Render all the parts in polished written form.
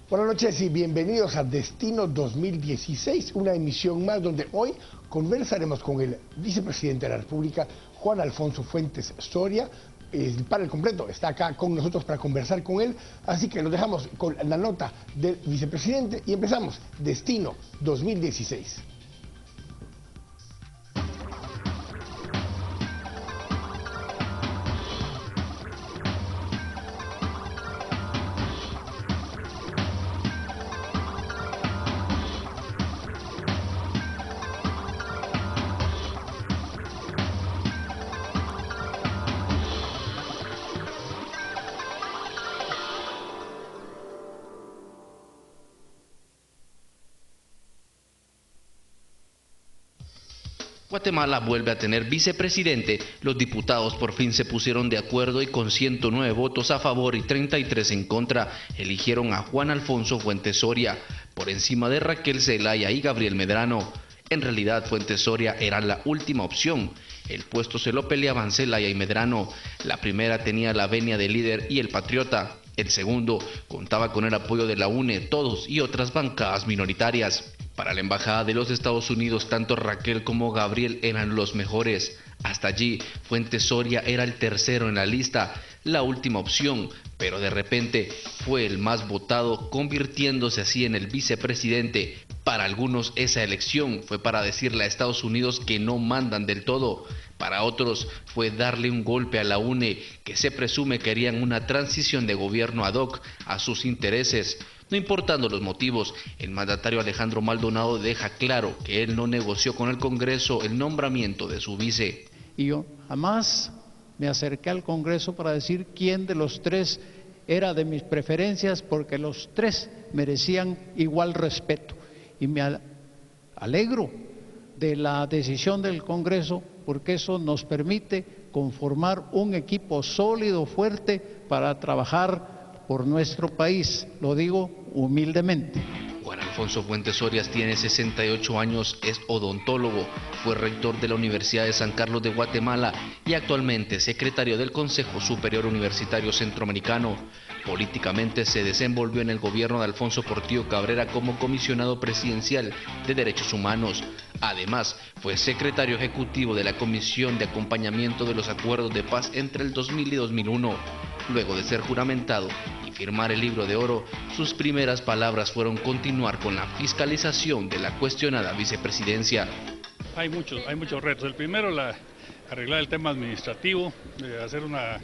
Buenas noches y bienvenidos a Destino 2016, una emisión más donde hoy conversaremos con el vicepresidente de la República, Juan Alfonso Fuentes Soria. El panel completo está acá con nosotros para conversar con él, así que nos dejamos con la nota del vicepresidente y empezamos Destino 2016. Guatemala vuelve a tener vicepresidente. Los diputados por fin se pusieron de acuerdo y con 109 votos a favor y 33 en contra eligieron a Juan Alfonso Fuentes Soria por encima de Raquel Zelaya y Gabriel Medrano. En realidad Fuentes Soria era la última opción. El puesto se lo peleaban Zelaya y Medrano. La primera tenía la venia de Líder y El Patriota. El segundo contaba con el apoyo de la UNE, Todos y otras bancadas minoritarias. Para la Embajada de los Estados Unidos, tanto Raquel como Gabriel eran los mejores. Hasta allí, Fuentes Soria era el tercero en la lista, la última opción, pero de repente fue el más votado, convirtiéndose así en el vicepresidente. Para algunos esa elección fue para decirle a Estados Unidos que no mandan del todo. Para otros fue darle un golpe a la UNE, que se presume querían una transición de gobierno ad hoc a sus intereses. No importando los motivos, el mandatario Alejandro Maldonado deja claro que él no negoció con el Congreso el nombramiento de su vice. Y yo jamás me acerqué al Congreso para decir quién de los tres era de mis preferencias, porque los tres merecían igual respeto. Y me alegro de la decisión del Congreso, porque eso nos permite conformar un equipo sólido, fuerte, para trabajar por nuestro país, lo digo humildemente. Juan Alfonso Fuentes Soria tiene 68 años, es odontólogo, fue rector de la Universidad de San Carlos de Guatemala y actualmente secretario del Consejo Superior Universitario Centroamericano. Políticamente se desenvolvió en el gobierno de Alfonso Portillo Cabrera como comisionado presidencial de Derechos Humanos. Además, fue secretario ejecutivo de la Comisión de Acompañamiento de los Acuerdos de Paz entre el 2000 y 2001. Luego de ser juramentado y firmar el Libro de Oro, sus primeras palabras fueron continuar con la fiscalización de la cuestionada vicepresidencia. Hay muchos retos. El primero, arreglar el tema administrativo, hacer una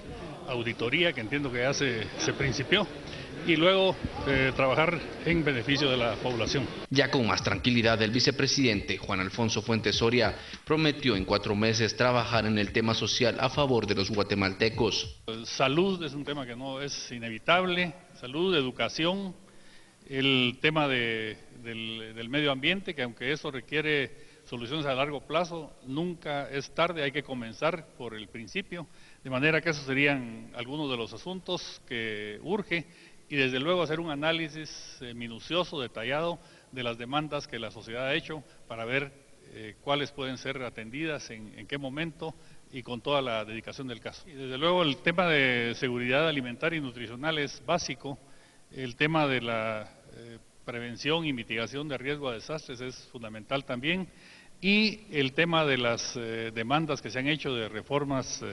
auditoría que entiendo que ya se principió, y luego trabajar en beneficio de la población. Ya con más tranquilidad, el vicepresidente Juan Alfonso Fuentes Soria prometió en 4 meses trabajar en el tema social a favor de los guatemaltecos. Salud es un tema que no es inevitable, salud, educación, el tema del medio ambiente, que aunque eso requiere soluciones a largo plazo, nunca es tarde, hay que comenzar por el principio, de manera que esos serían algunos de los asuntos que urge, y desde luego hacer un análisis minucioso, detallado de las demandas que la sociedad ha hecho para ver cuáles pueden ser atendidas, en qué momento y con toda la dedicación del caso. Y desde luego el tema de seguridad alimentaria y nutricional es básico, el tema de la prevención y mitigación de riesgo a desastres es fundamental también, y el tema de las demandas que se han hecho de reformas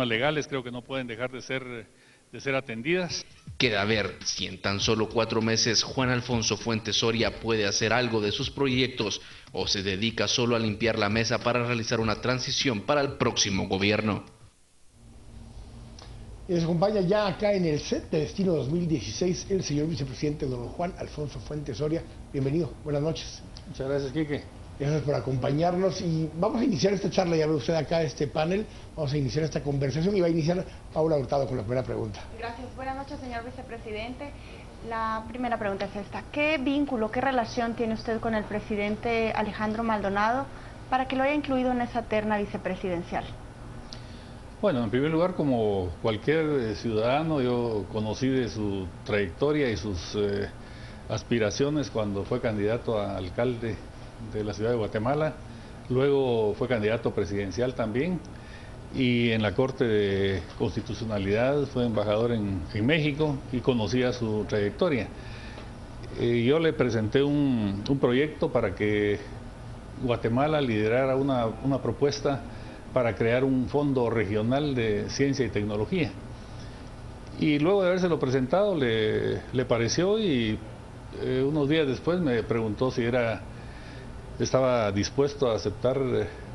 legales creo que no pueden dejar de ser atendidas. Queda ver si en tan solo 4 meses Juan Alfonso Fuentes Soria puede hacer algo de sus proyectos o se dedica solo a limpiar la mesa para realizar una transición para el próximo gobierno. Y nos acompaña ya acá en el set de Destino 2016 el señor vicepresidente don Juan Alfonso Fuentes Soria. Bienvenido, buenas noches. Muchas gracias, Quique. Gracias por acompañarnos y vamos a iniciar esta charla, ya ve usted acá este panel, vamos a iniciar esta conversación y va a iniciar Paula Hurtado con la primera pregunta. Gracias, buenas noches señor vicepresidente. La primera pregunta es esta: ¿qué vínculo, qué relación tiene usted con el presidente Alejandro Maldonado para que lo haya incluido en esa terna vicepresidencial? Bueno, en primer lugar, como cualquier ciudadano, yo conocí de su trayectoria y sus aspiraciones cuando fue candidato a alcalde de la ciudad de Guatemala, luego fue candidato presidencial también, y en la Corte de Constitucionalidad fue embajador en México y conocía su trayectoria. yo le presenté un proyecto para que Guatemala liderara una propuesta para crear un fondo regional de ciencia y tecnología. Y luego de habérselo presentado le pareció y unos días después me preguntó si estaba dispuesto a aceptar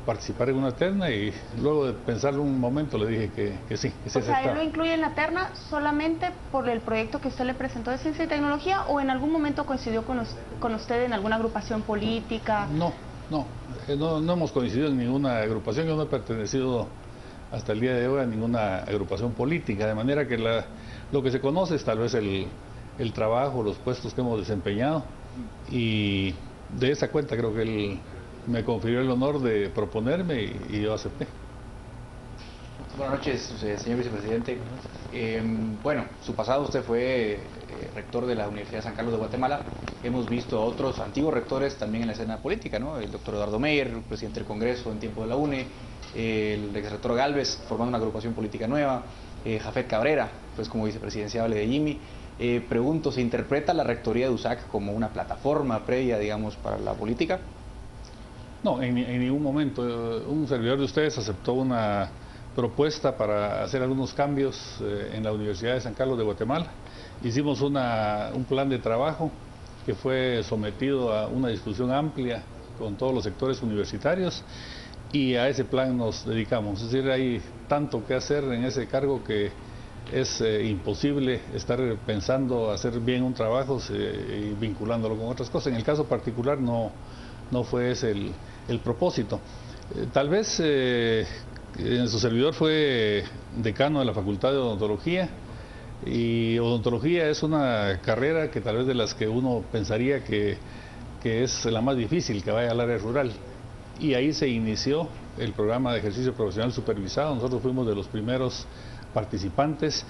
participar en una terna, y luego de pensarlo un momento le dije que sí, que sí O sea, aceptaba. ¿él lo incluye en la terna solamente por el proyecto que usted le presentó de ciencia y tecnología o en algún momento coincidió con usted en alguna agrupación política? No hemos coincidido en ninguna agrupación. Yo no he pertenecido hasta el día de hoy a ninguna agrupación política, de manera que lo que se conoce es tal vez el trabajo, los puestos que hemos desempeñado, y de esa cuenta creo que él me confirió el honor de proponerme y yo acepté. Buenas noches, señor vicepresidente. Bueno, su pasado usted fue rector de la Universidad de San Carlos de Guatemala. Hemos visto a otros antiguos rectores también en la escena política, ¿no? El doctor Eduardo Meyer, presidente del Congreso en tiempo de la UNE, el exrector Galvez formando una agrupación política nueva, Jafet Cabrera, pues como vicepresidenciable de Jimmy. Pregunto, ¿se interpreta la rectoría de USAC como una plataforma previa, digamos, para la política? No, en ningún momento. Un servidor de ustedes aceptó una propuesta para hacer algunos cambios en la Universidad de San Carlos de Guatemala. Hicimos un plan de trabajo que fue sometido a una discusión amplia con todos los sectores universitarios, y a ese plan nos dedicamos. Es decir, hay tanto que hacer en ese cargo que es imposible estar pensando hacer bien un trabajo y vinculándolo con otras cosas. En el caso particular no fue ese el propósito. Tal vez su servidor fue decano de la Facultad de Odontología, y odontología es una carrera que tal vez de las que uno pensaría que es la más difícil, que vaya al área rural. Y ahí se inició el programa de ejercicio profesional supervisado. Nosotros fuimos de los primeros participantes,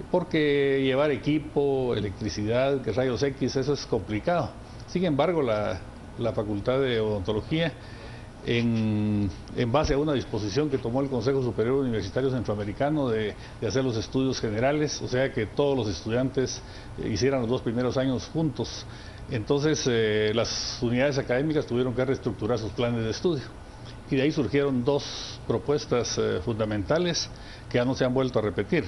porque llevar equipo, electricidad, rayos X, eso es complicado. Sin embargo, la Facultad de Odontología, en base a una disposición que tomó el Consejo Superior Universitario Centroamericano de hacer los estudios generales, o sea que todos los estudiantes hicieran los 2 primeros años juntos, entonces las unidades académicas tuvieron que reestructurar sus planes de estudio, y de ahí surgieron 2 propuestas fundamentales que ya no se han vuelto a repetir.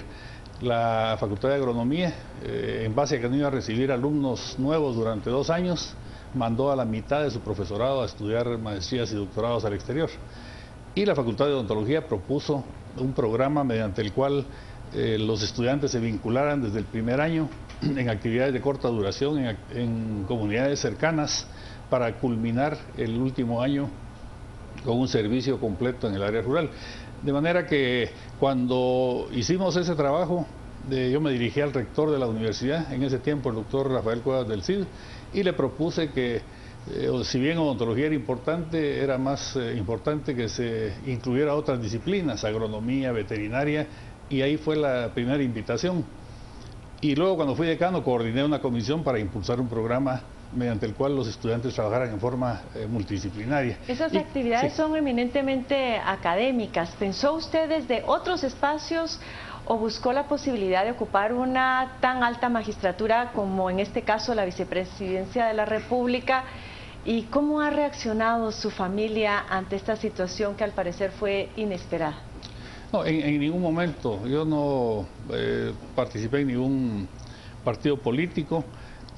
La Facultad de Agronomía, en base a que no iba a recibir alumnos nuevos durante 2 años, mandó a la mitad de su profesorado a estudiar maestrías y doctorados al exterior. Y la Facultad de Odontología propuso un programa mediante el cual los estudiantes se vincularan desde el primer año en actividades de corta duración en comunidades cercanas, para culminar el último año con un servicio completo en el área rural. De manera que cuando hicimos ese trabajo, yo me dirigí al rector de la universidad, en ese tiempo el doctor Rafael Cuevas del Cid, y le propuse que, si bien odontología era importante, era más importante que se incluyera otras disciplinas, agronomía, veterinaria, y ahí fue la primera invitación. Y luego, cuando fui decano, coordiné una comisión para impulsar un programa mediante el cual los estudiantes trabajaran en forma multidisciplinaria. Esas actividades son eminentemente académicas. ¿Pensó usted desde otros espacios o buscó la posibilidad de ocupar una tan alta magistratura como en este caso la vicepresidencia de la República? ¿Y cómo ha reaccionado su familia ante esta situación que al parecer fue inesperada? No, en ningún momento. Yo no participé en ningún partido político,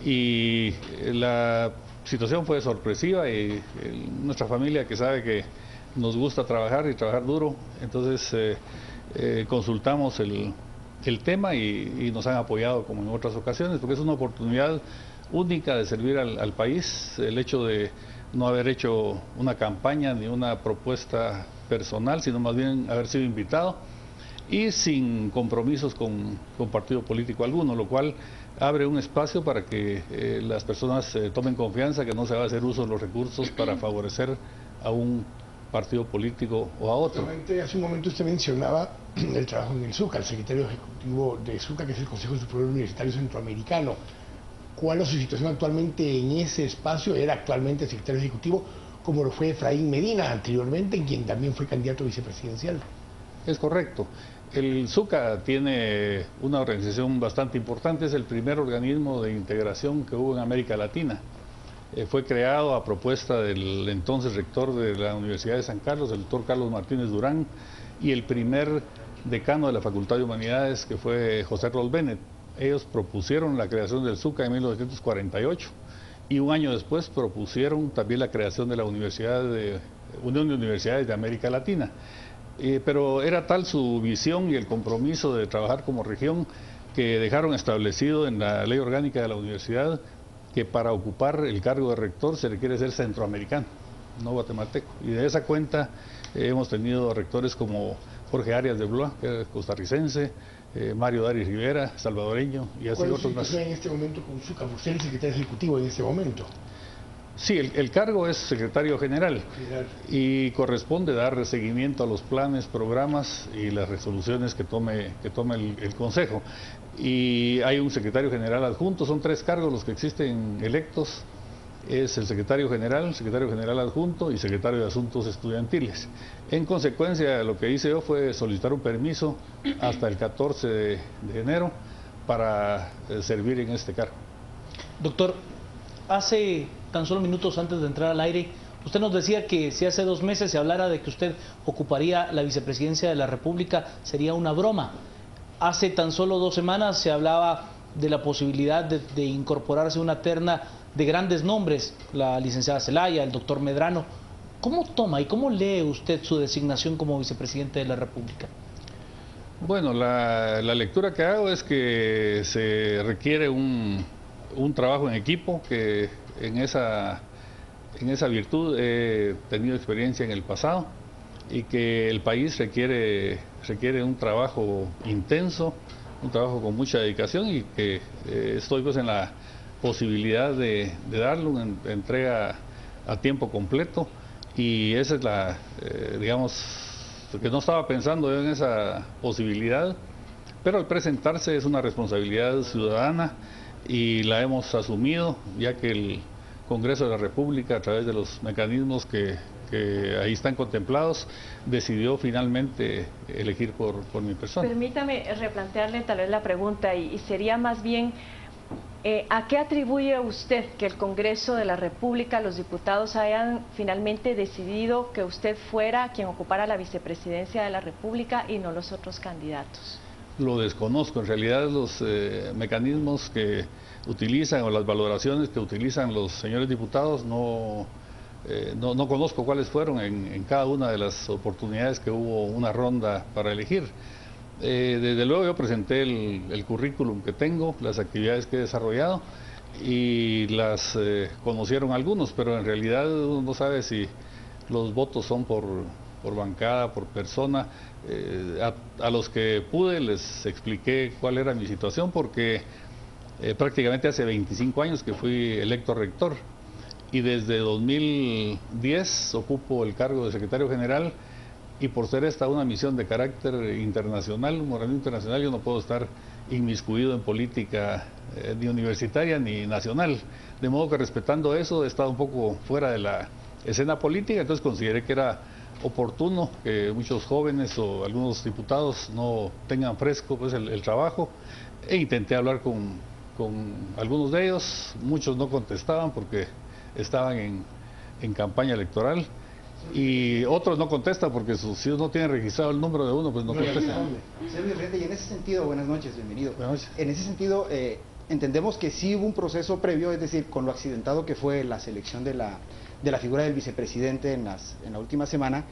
y la situación fue sorpresiva, y nuestra familia, que sabe que nos gusta trabajar y trabajar duro, entonces consultamos el tema y nos han apoyado como en otras ocasiones, porque es una oportunidad única de servir al país. El hecho de no haber hecho una campaña ni una propuesta personal, sino más bien haber sido invitado y sin compromisos con partido político alguno, lo cual abre un espacio para que las personas tomen confianza que no se va a hacer uso de los recursos para favorecer a un partido político o a otro. Hace un momento usted mencionaba el trabajo en el SUCA, el secretario ejecutivo de SUCA, que es el Consejo Superior Universitario Centroamericano. ¿Cuál es su situación actualmente en ese espacio? Era actualmente secretario ejecutivo, como lo fue Efraín Medina anteriormente, quien también fue candidato vicepresidencial. Es correcto. El Zuca tiene una organización bastante importante, es el primer organismo de integración que hubo en América Latina. Fue creado a propuesta del entonces rector de la Universidad de San Carlos, el doctor Carlos Martínez Durán, y el primer decano de la Facultad de Humanidades, que fue José Roll Bennett. Ellos propusieron la creación del Zuca en 1948 y un año después propusieron también la creación de la Unión de Universidades de América Latina. Pero era tal su visión y el compromiso de trabajar como región que dejaron establecido en la ley orgánica de la universidad que para ocupar el cargo de rector se requiere ser centroamericano, no guatemalteco. Y de esa cuenta hemos tenido rectores como Jorge Arias de Blois, que es costarricense, Mario Dari Rivera, salvadoreño, y así otros más. ¿Cuál es en este momento con Zuca? Usted es el secretario ejecutivo en este momento. Sí, el cargo es secretario general y corresponde dar seguimiento a los planes, programas y las resoluciones que tome el Consejo. Y hay un secretario general adjunto, son 3 cargos los que existen electos. Es el secretario general adjunto y secretario de Asuntos Estudiantiles. En consecuencia, lo que hice yo fue solicitar un permiso hasta el 14 de enero para servir en este cargo. Doctor, hace tan solo minutos antes de entrar al aire, usted nos decía que si hace 2 meses se hablara de que usted ocuparía la vicepresidencia de la República, sería una broma. Hace tan solo 2 semanas se hablaba de la posibilidad de incorporarse a una terna de grandes nombres, la licenciada Zelaya, el doctor Medrano. ¿Cómo toma y cómo lee usted su designación como vicepresidente de la República? Bueno, la lectura que hago es que se requiere un trabajo en equipo, que en esa virtud he tenido experiencia en el pasado y que el país requiere un trabajo intenso, un trabajo con mucha dedicación y que estoy pues en la posibilidad de darle una entrega a tiempo completo y esa es la, digamos, que no estaba pensando yo en esa posibilidad, pero al presentarse es una responsabilidad ciudadana y la hemos asumido, ya que el Congreso de la República, a través de los mecanismos que ahí están contemplados, decidió finalmente elegir por mi persona. Permítame replantearle tal vez la pregunta y sería más bien, ¿a qué atribuye usted que el Congreso de la República, los diputados hayan finalmente decidido que usted fuera quien ocupara la vicepresidencia de la República y no los otros candidatos? Lo desconozco, en realidad los mecanismos que utilizan o las valoraciones que utilizan los señores diputados no conozco cuáles fueron en cada una de las oportunidades que hubo una ronda para elegir. Desde luego yo presenté el currículum que tengo, las actividades que he desarrollado y las conocieron algunos, pero en realidad uno no sabe si los votos son por bancada, por persona. A los que pude les expliqué cuál era mi situación porque prácticamente hace 25 años que fui electo rector y desde 2010 ocupo el cargo de secretario general y por ser esta una misión de carácter internacional, un organismo internacional, yo no puedo estar inmiscuido en política ni universitaria ni nacional, de modo que respetando eso he estado un poco fuera de la escena política, entonces consideré que era oportuno que muchos jóvenes o algunos diputados no tengan fresco pues el trabajo e intenté hablar con algunos de ellos, muchos no contestaban porque estaban en campaña electoral y otros no contestan porque si no tienen registrado el número de uno pues no contestan. Señor vicepresidente, y en ese sentido, buenas noches, bienvenido. Buenas noches. En ese sentido, entendemos que sí hubo un proceso previo, es decir, con lo accidentado que fue la selección de la figura del vicepresidente en la última semana,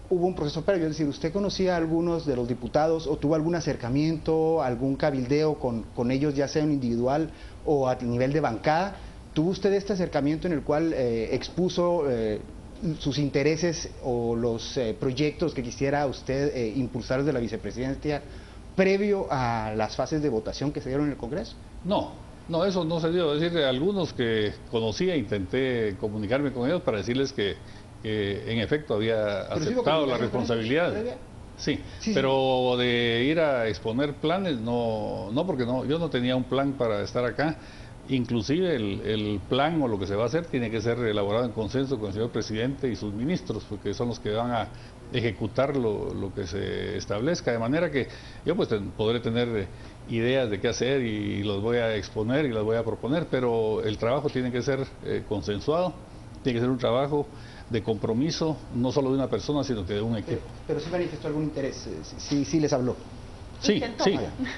hubo un proceso previo, es decir, ¿usted conocía a algunos de los diputados o tuvo algún acercamiento, algún cabildeo con ellos, ya sea en individual o a nivel de bancada? ¿Tuvo usted este acercamiento en el cual expuso sus intereses o los proyectos que quisiera usted impulsar desde la vicepresidencia previo a las fases de votación que se dieron en el Congreso? No, eso no se dio. Es decir, algunos que conocía intenté comunicarme con ellos para decirles que en efecto había aceptado la responsabilidad. Sí, pero de ir a exponer planes, no, porque yo no tenía un plan para estar acá. Inclusive el plan o lo que se va a hacer tiene que ser elaborado en consenso con el señor presidente y sus ministros, porque son los que van ejecutar lo que se establezca, de manera que yo pues podré tener ideas de qué hacer y los voy a exponer y las voy a proponer, pero el trabajo tiene que ser consensuado, tiene que ser un trabajo de compromiso, no solo de una persona, sino que de un equipo. Pero sí manifestó algún interés, sí les habló. Sí,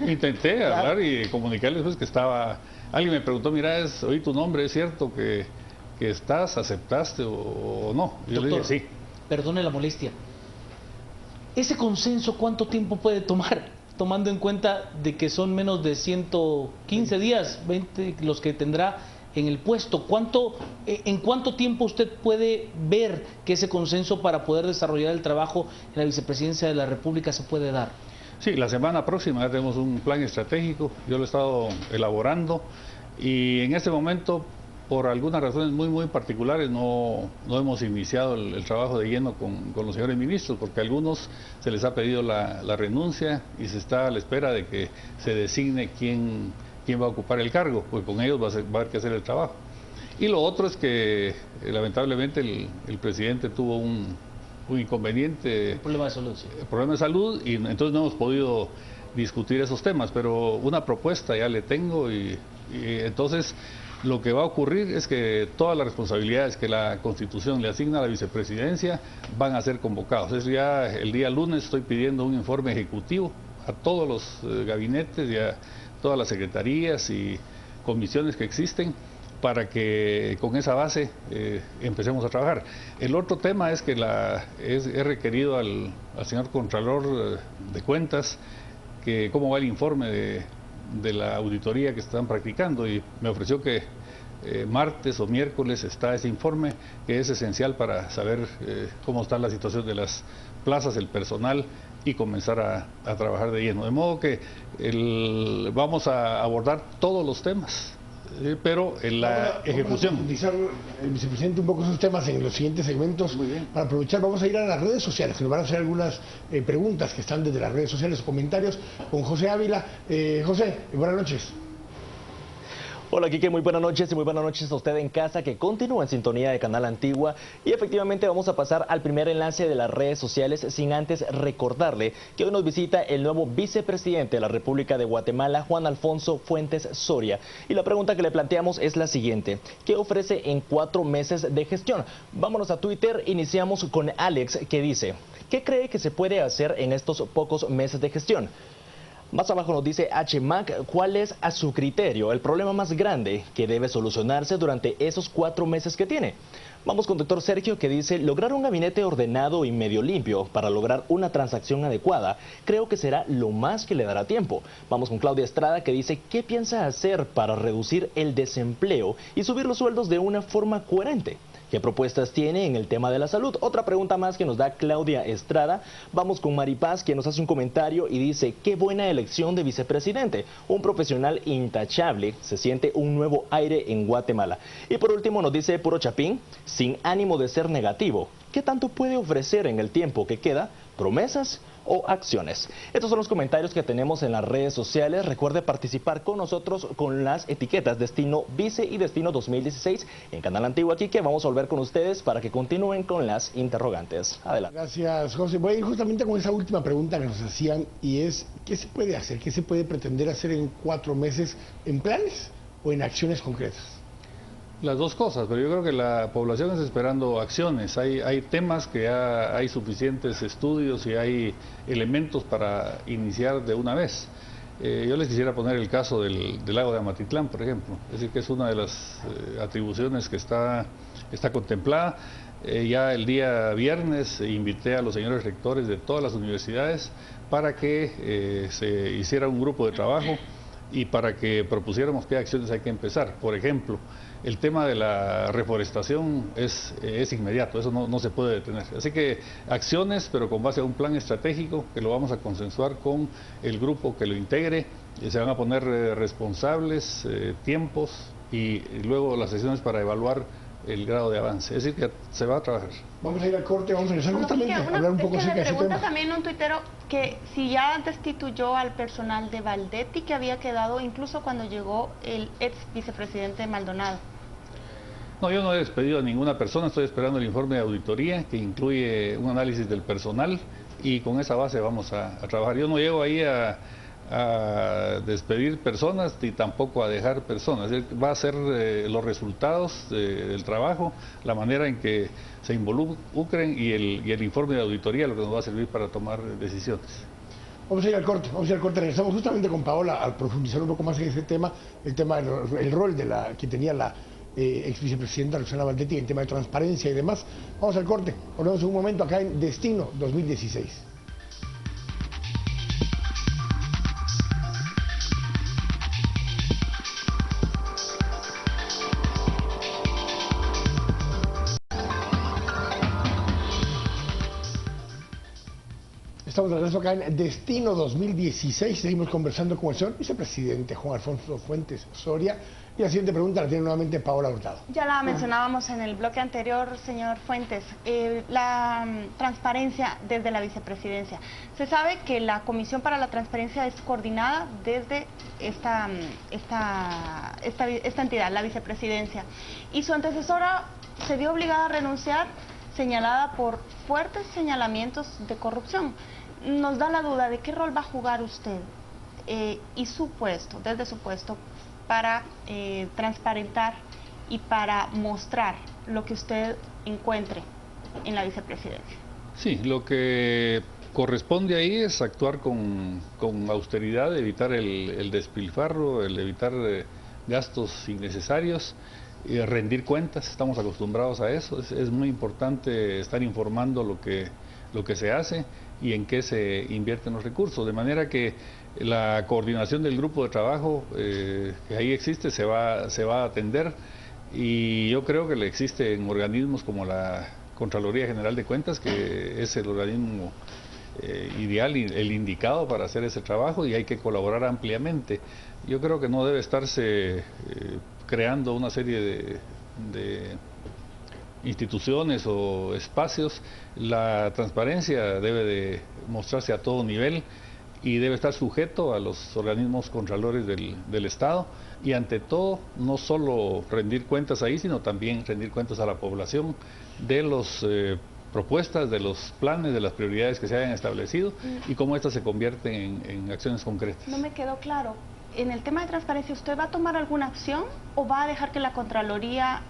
intenté hablar y comunicarles pues que estaba... Alguien me preguntó, mira, oí tu nombre, ¿es cierto que estás, aceptaste o no? Yo Doctor, le dije sí. Perdone la molestia. ¿Ese consenso cuánto tiempo puede tomar? Tomando en cuenta de que son menos de 115 días, 20 los que tendrá en el puesto. ¿En cuánto tiempo usted puede ver que ese consenso para poder desarrollar el trabajo en la vicepresidencia de la República se puede dar? Sí, la semana próxima ya tenemos un plan estratégico, yo lo he estado elaborando y en este momento, por algunas razones muy particulares, no hemos iniciado el trabajo de lleno con los señores ministros, porque a algunos se les ha pedido la renuncia y se está a la espera de que se designe quién va a ocupar el cargo, pues con ellos va a haber que hacer el trabajo. Y lo otro es que lamentablemente el presidente tuvo un inconveniente, Problema de salud, sí. Problema de salud, y entonces no hemos podido discutir esos temas, pero una propuesta ya le tengo y entonces lo que va a ocurrir es que todas las responsabilidades que la Constitución le asigna a la vicepresidencia van a ser convocados. Eso ya el día lunes estoy pidiendo un informe ejecutivo a todos los gabinetes y a todas las secretarías y comisiones que existen, para que con esa base empecemos a trabajar. El otro tema es que he requerido al señor Contralor de Cuentas que cómo va el informe de la auditoría que están practicando, y me ofreció que martes o miércoles está ese informe, que es esencial para saber cómo está la situación de las plazas, el personal, y comenzar a trabajar de lleno. De modo que vamos a abordar todos los temas, pero en la ejecución. Vamos a utilizar, el vicepresidente, un poco esos temas en los siguientes segmentos. Muy bien. Para aprovechar, vamos a ir a las redes sociales, que nos van a hacer algunas preguntas que están desde las redes sociales o comentarios con José Ávila. José, buenas noches. Hola Quique, muy buenas noches y muy buenas noches a usted en casa que continúa en sintonía de Canal Antigua, y efectivamente vamos a pasar al primer enlace de las redes sociales sin antes recordarle que hoy nos visita el nuevo vicepresidente de la República de Guatemala, Juan Alfonso Fuentes Soria, y la pregunta que le planteamos es la siguiente: ¿qué ofrece en 4 meses de gestión? Vámonos a Twitter, iniciamos con Alex, que dice: ¿qué cree que se puede hacer en estos pocos meses de gestión? Más abajo nos dice HMAC, ¿cuál es a su criterio el problema más grande que debe solucionarse durante esos 4 meses que tiene? Vamos con doctor Sergio, que dice: lograr un gabinete ordenado y medio limpio para lograr una transacción adecuada, creo que será lo más que le dará tiempo. Vamos con Claudia Estrada, que dice: ¿qué piensa hacer para reducir el desempleo y subir los sueldos de una forma coherente? ¿Qué propuestas tiene en el tema de la salud? Otra pregunta más que nos da Claudia Estrada. Vamos con Maripaz, quien nos hace un comentario y dice: qué buena elección de vicepresidente, un profesional intachable, se siente un nuevo aire en Guatemala. Y por último nos dice Puro Chapín: sin ánimo de ser negativo, ¿qué tanto puede ofrecer en el tiempo que queda? ¿Promesas o acciones? Estos son los comentarios que tenemos en las redes sociales. Recuerde participar con nosotros con las etiquetas Destino Vice y Destino 2016 en Canal Antigua, aquí, que vamos a volver con ustedes para que continúen con las interrogantes. Adelante. Gracias, José. Voy a ir justamente con esa última pregunta que nos hacían, y es: ¿qué se puede hacer? ¿Qué se puede pretender hacer en 4 meses, en planes o en acciones concretas? Las dos cosas, pero yo creo que la población está esperando acciones. Hay temas que ya hay suficientes estudios y hay elementos para iniciar de una vez. Yo les quisiera poner el caso del lago de Amatitlán, por ejemplo. Es decir, que es una de las atribuciones que está contemplada. Ya el día viernes invité a los señores rectores de todas las universidades para que se hiciera un grupo de trabajo y para que propusiéramos qué acciones hay que empezar. Por ejemplo, el tema de la reforestación es inmediato, eso no se puede detener. Así que acciones, pero con base a un plan estratégico que lo vamos a consensuar con el grupo que lo integre. Se van a poner responsables, tiempos y luego las sesiones para evaluar el grado de avance. Es decir, que se va a trabajar. Vamos a ir al corte, vamos a regresar justamente a hablar un poco acerca de ese tema. Pregunta también un tuitero que si ya destituyó al personal de Valdetti, que había quedado incluso cuando llegó el ex vicepresidente Maldonado. No, yo no he despedido a ninguna persona, estoy esperando el informe de auditoría que incluye un análisis del personal y con esa base vamos a trabajar. Yo no llego ahí a despedir personas ni tampoco a dejar personas. Va a ser los resultados del trabajo, la manera en que se involucren y el informe de auditoría lo que nos va a servir para tomar decisiones. Vamos a ir al corte, regresamos justamente con Paola a profundizar un poco más en ese tema, el rol que tenía la ex vicepresidenta Roxana Valdetti, en tema de transparencia y demás. Vamos al corte, volvemos en un momento acá en Destino 2016. Estamos de regreso acá en Destino 2016, seguimos conversando con el señor vicepresidente Juan Alfonso Fuentes Soria, y la siguiente pregunta la tiene nuevamente Paola Hurtado. Ya la mencionábamos en el bloque anterior, señor Fuentes, la transparencia desde la vicepresidencia. Se sabe que la Comisión para la Transparencia es coordinada desde esta entidad, la vicepresidencia, y su antecesora se vio obligada a renunciar, señalada por fuertes señalamientos de corrupción. Nos da la duda de qué rol va a jugar usted y su puesto, desde su puesto, para transparentar y para mostrar lo que usted encuentre en la vicepresidencia. Sí, lo que corresponde ahí es actuar con austeridad, evitar el despilfarro, el evitar gastos innecesarios, rendir cuentas. Estamos acostumbrados a eso. Es muy importante estar informando lo que se hace y en qué se invierten los recursos, de manera que la coordinación del grupo de trabajo que ahí existe se va a atender, y yo creo que le existen organismos como la Contraloría General de Cuentas, que es el organismo ideal y el indicado para hacer ese trabajo, y hay que colaborar ampliamente. Yo creo que no debe estarse creando una serie de instituciones o espacios. La transparencia debe de mostrarse a todo nivel y debe estar sujeto a los organismos contralores del Estado, y ante todo no solo rendir cuentas ahí, sino también rendir cuentas a la población de las propuestas, de los planes, de las prioridades que se hayan establecido y cómo estas se convierten en acciones concretas. No me quedó claro. En el tema de transparencia, ¿usted va a tomar alguna acción o va a dejar que la Contraloría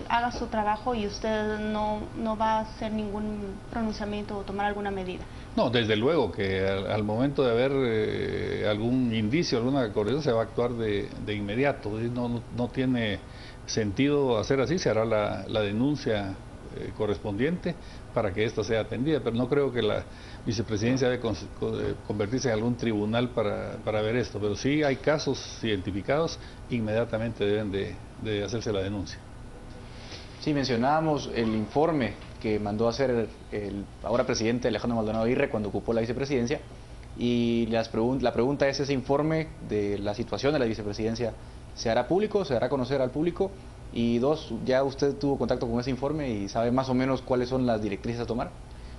haga su trabajo y usted no va a hacer ningún pronunciamiento o tomar alguna medida? No, desde luego que al momento de haber algún indicio, alguna corrección, se va a actuar de inmediato. No tiene sentido hacer así, se hará la denuncia correspondiente para que ésta sea atendida, pero no creo que la vicepresidencia debe convertirse en algún tribunal para ver esto, pero sí hay casos identificados, inmediatamente deben de hacerse la denuncia. Sí, mencionábamos el informe que mandó a hacer el ahora presidente Alejandro Maldonado Aguirre cuando ocupó la vicepresidencia, y la pregunta es: ¿ese informe de la situación de la vicepresidencia se hará público, se dará a conocer al público? Y dos, ¿ya usted tuvo contacto con ese informe y sabe más o menos cuáles son las directrices a tomar?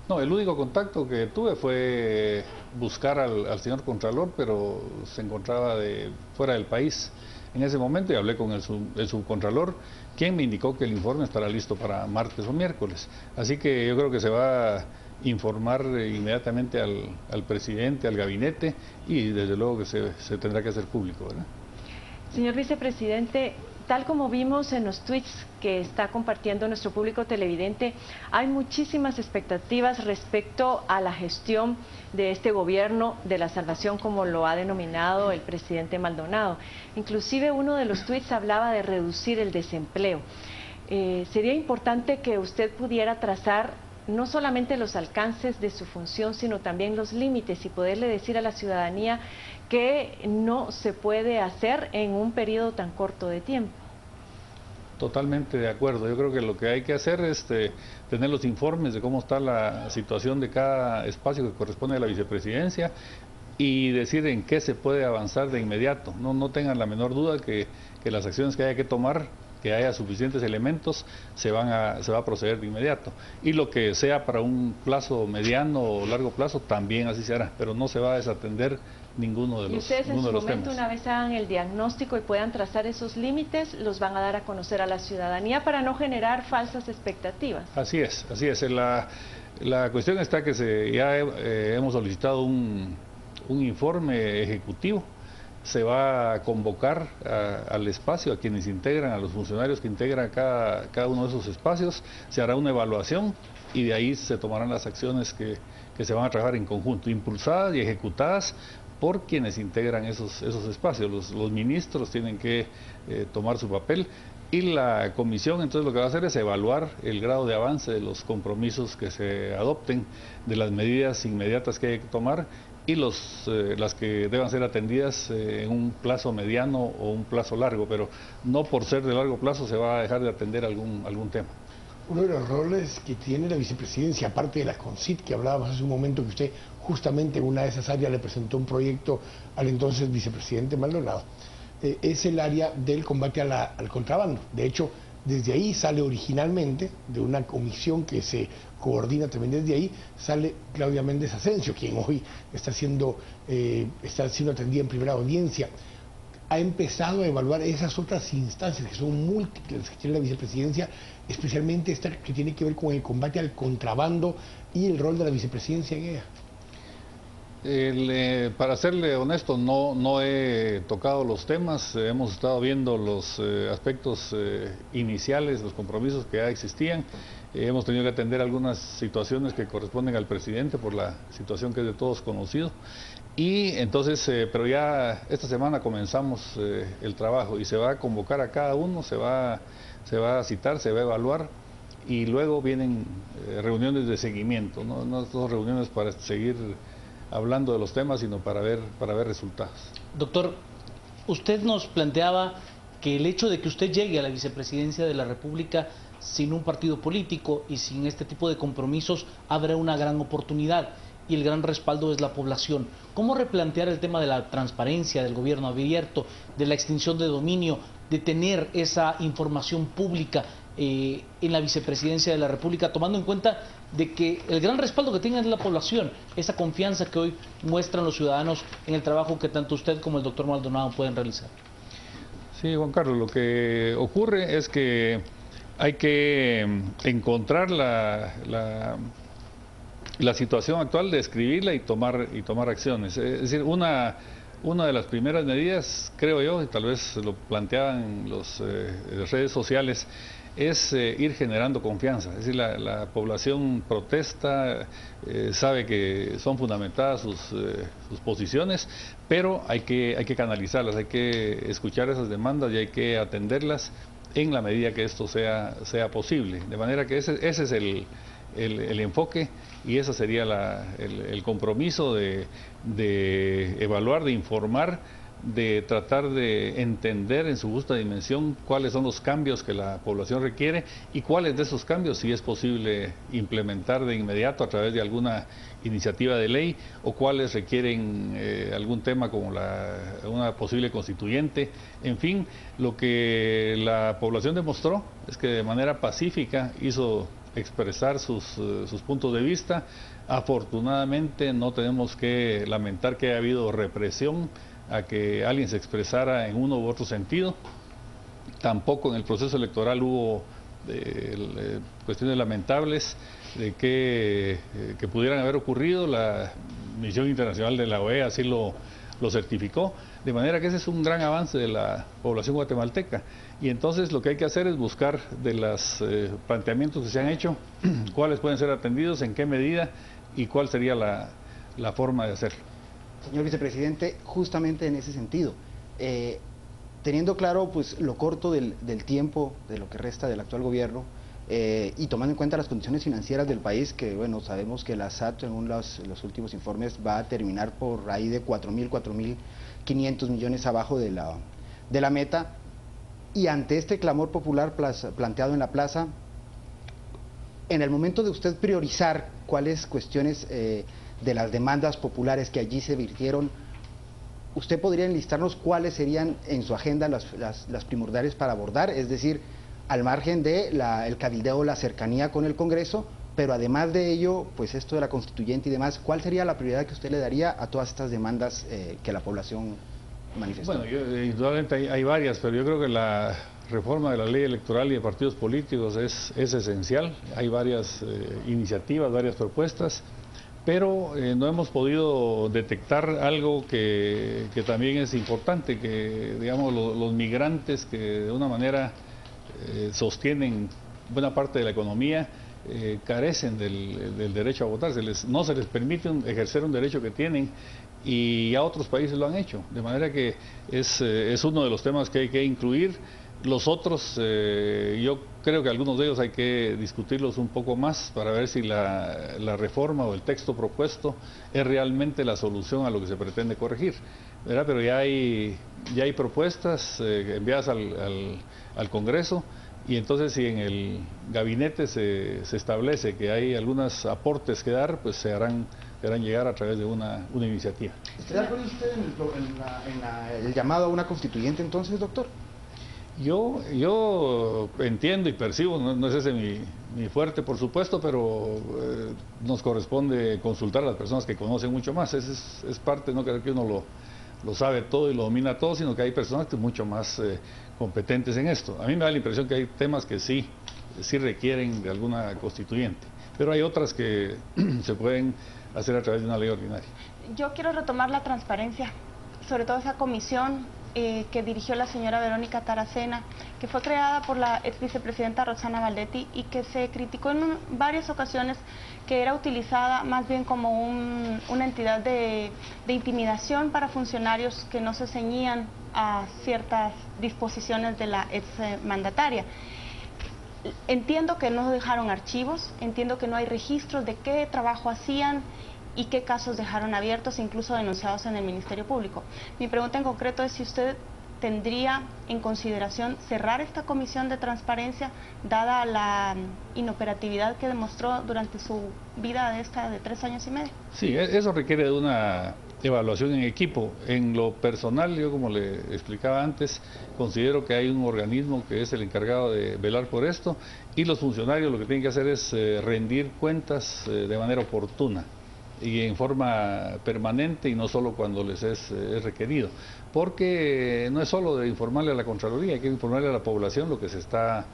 No, el único contacto que tuve fue buscar al señor Contralor, pero se encontraba fuera del país en ese momento, y hablé con el subcontralor, quien me indicó que el informe estará listo para martes o miércoles. Así que yo creo que se va a informar inmediatamente al presidente, al gabinete, y desde luego que se tendrá que hacer público, ¿verdad? Señor vicepresidente, tal como vimos en los tweets que está compartiendo nuestro público televidente, hay muchísimas expectativas respecto a la gestión de este gobierno de la salvación, como lo ha denominado el presidente Maldonado. Inclusive uno de los tweets hablaba de reducir el desempleo. Sería importante que usted pudiera trazar no solamente los alcances de su función, sino también los límites, y poderle decir a la ciudadanía que no se puede hacer en un periodo tan corto de tiempo. Totalmente de acuerdo. Yo creo que lo que hay que hacer es tener los informes de cómo está la situación de cada espacio que corresponde a la vicepresidencia y decir en qué se puede avanzar de inmediato. No tengan la menor duda que las acciones que haya que tomar, que haya suficientes elementos, se va a proceder de inmediato. Y lo que sea para un plazo mediano o largo plazo, también así se hará, pero no se va a desatender ninguno de Y los, ustedes en su ninguno de los momento, temas. una vez hagan el diagnóstico y puedan trazar esos límites, los van a dar a conocer a la ciudadanía para no generar falsas expectativas. Así es, así es. La cuestión está que ya hemos solicitado un informe ejecutivo. Se va a convocar al espacio, a quienes integran, a los funcionarios que integran cada uno de esos espacios, se hará una evaluación y de ahí se tomarán las acciones que se van a trabajar en conjunto, impulsadas y ejecutadas por quienes integran esos espacios. Los ministros tienen que tomar su papel y la comisión entonces lo que va a hacer es evaluar el grado de avance de los compromisos que se adopten, de las medidas inmediatas que hay que tomar y las que deban ser atendidas en un plazo mediano o un plazo largo, pero no por ser de largo plazo se va a dejar de atender algún tema. Uno de los roles que tiene la vicepresidencia, aparte de la CONCYT que hablábamos hace un momento, que usted justamente en una de esas áreas le presentó un proyecto al entonces vicepresidente Maldonado, es el área del combate al contrabando. De hecho, desde ahí sale originalmente, de una comisión que se coordina también desde ahí, sale Claudia Méndez Asensio, quien hoy está siendo atendida en primera audiencia. Ha empezado a evaluar esas otras instancias que son múltiples que tiene la vicepresidencia, especialmente esta que tiene que ver con el combate al contrabando y el rol de la vicepresidencia en ella. Para serle honesto, no he tocado los temas, hemos estado viendo los aspectos iniciales, los compromisos que ya existían, hemos tenido que atender algunas situaciones que corresponden al presidente por la situación que es de todos conocido, y entonces, pero ya esta semana comenzamos el trabajo y se va a convocar a cada uno, se va a citar, se va a evaluar y luego vienen reuniones de seguimiento, no son reuniones para seguir hablando de los temas, sino para ver resultados. Doctor, usted nos planteaba que el hecho de que usted llegue a la vicepresidencia de la República sin un partido político y sin este tipo de compromisos abre una gran oportunidad y el gran respaldo es la población. ¿Cómo replantear el tema de la transparencia, del gobierno abierto, de la extinción de dominio, de tener esa información pública en la vicepresidencia de la República, tomando en cuenta de que el gran respaldo que tenga es la población, esa confianza que hoy muestran los ciudadanos en el trabajo que tanto usted como el doctor Maldonado pueden realizar? Sí, Juan Carlos, lo que ocurre es que hay que encontrar la situación actual, describirla y tomar acciones. Es decir, una de las primeras medidas, creo yo, y tal vez lo planteaban las redes sociales, es ir generando confianza. Es decir, la población protesta, sabe que son fundamentadas sus posiciones, pero hay que canalizarlas, hay que escuchar esas demandas y hay que atenderlas en la medida que esto sea posible. De manera que ese es el enfoque y ese sería el compromiso de evaluar, de informar, de tratar de entender en su justa dimensión cuáles son los cambios que la población requiere y cuáles de esos cambios sí es posible implementar de inmediato a través de alguna iniciativa de ley o cuáles requieren algún tema como una posible constituyente. En fin, lo que la población demostró es que de manera pacífica hizo expresar sus puntos de vista. Afortunadamente no tenemos que lamentar que haya habido represión a que alguien se expresara en uno u otro sentido. Tampoco en el proceso electoral hubo cuestiones lamentables de que pudieran haber ocurrido. La misión internacional de la OEA así lo certificó, de manera que ese es un gran avance de la población guatemalteca. Y entonces lo que hay que hacer es buscar de los planteamientos que se han hecho, cuáles pueden ser atendidos, en qué medida y cuál sería la forma de hacerlo. Señor vicepresidente, justamente en ese sentido, teniendo claro pues lo corto del tiempo de lo que resta del actual gobierno y tomando en cuenta las condiciones financieras del país, que bueno, sabemos que la SAT en los últimos informes va a terminar por ahí de 4.500 millones abajo de la meta, y ante este clamor popular planteado en la plaza, en el momento de usted priorizar cuáles cuestiones de las demandas populares que allí se virtieron, ¿usted podría enlistarnos cuáles serían en su agenda las primordiales para abordar? Es decir, al margen de el cabildeo, la cercanía con el Congreso, pero además de ello, pues esto de la constituyente y demás, ¿cuál sería la prioridad que usted le daría a todas estas demandas que la población manifestó? Bueno, indudablemente hay varias, pero yo creo que la reforma de la ley electoral y de partidos políticos es esencial. Hay varias iniciativas, varias propuestas, pero no hemos podido detectar algo que también es importante, que digamos los migrantes que de una manera sostienen buena parte de la economía, carecen del derecho a votar, no se les permite ejercer un derecho que tienen, y ya otros países lo han hecho, de manera que es uno de los temas que hay que incluir. Los otros, yo creo que algunos de ellos hay que discutirlos un poco más para ver si la reforma o el texto propuesto es realmente la solución a lo que se pretende corregir, ¿verdad? Pero ya hay propuestas enviadas al Congreso, y entonces si en el gabinete se establece que hay algunos aportes que dar, pues se harán llegar a través de una iniciativa. ¿Está de acuerdo usted en el llamado a una constituyente entonces, doctor? Yo entiendo y percibo, no es ese mi fuerte, por supuesto, pero nos corresponde consultar a las personas que conocen mucho más. Es parte, no creo que uno lo sabe todo y lo domina todo, sino que hay personas que son mucho más competentes en esto. A mí me da la impresión que hay temas que sí requieren de alguna constituyente, pero hay otras que se pueden hacer a través de una ley ordinaria. Yo quiero retomar la transparencia, sobre todo esa comisión que dirigió la señora Verónica Taracena, que fue creada por la ex vicepresidenta Roxana Valdetti y que se criticó en varias ocasiones que era utilizada más bien como una entidad de intimidación para funcionarios que no se ceñían a ciertas disposiciones de la ex mandataria. Entiendo que no dejaron archivos, entiendo que no hay registros de qué trabajo hacían y qué casos dejaron abiertos, incluso denunciados en el Ministerio Público. Mi pregunta en concreto es si usted tendría en consideración cerrar esta comisión de transparencia, dada la inoperatividad que demostró durante su vida de 3 años y medio. Sí, eso requiere de una evaluación en equipo. En lo personal, yo como le explicaba antes, considero que hay un organismo que es el encargado de velar por esto, y los funcionarios lo que tienen que hacer es rendir cuentas de manera oportuna y en forma permanente, y no solo cuando les es requerido, porque no es solo de informarle a la Contraloría, hay que informarle a la población lo que se está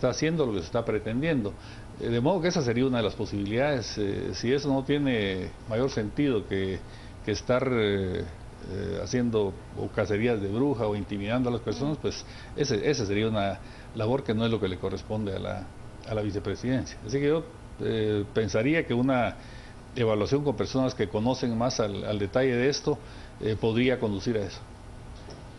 haciendo, lo que se está pretendiendo, de modo que esa sería una de las posibilidades. Si eso no tiene mayor sentido que estar haciendo cacerías de bruja o intimidando a las personas, pues esa sería una labor que no es lo que le corresponde a la vicepresidencia. Así que yo pensaría que una evaluación con personas que conocen más al detalle de esto podría conducir a eso.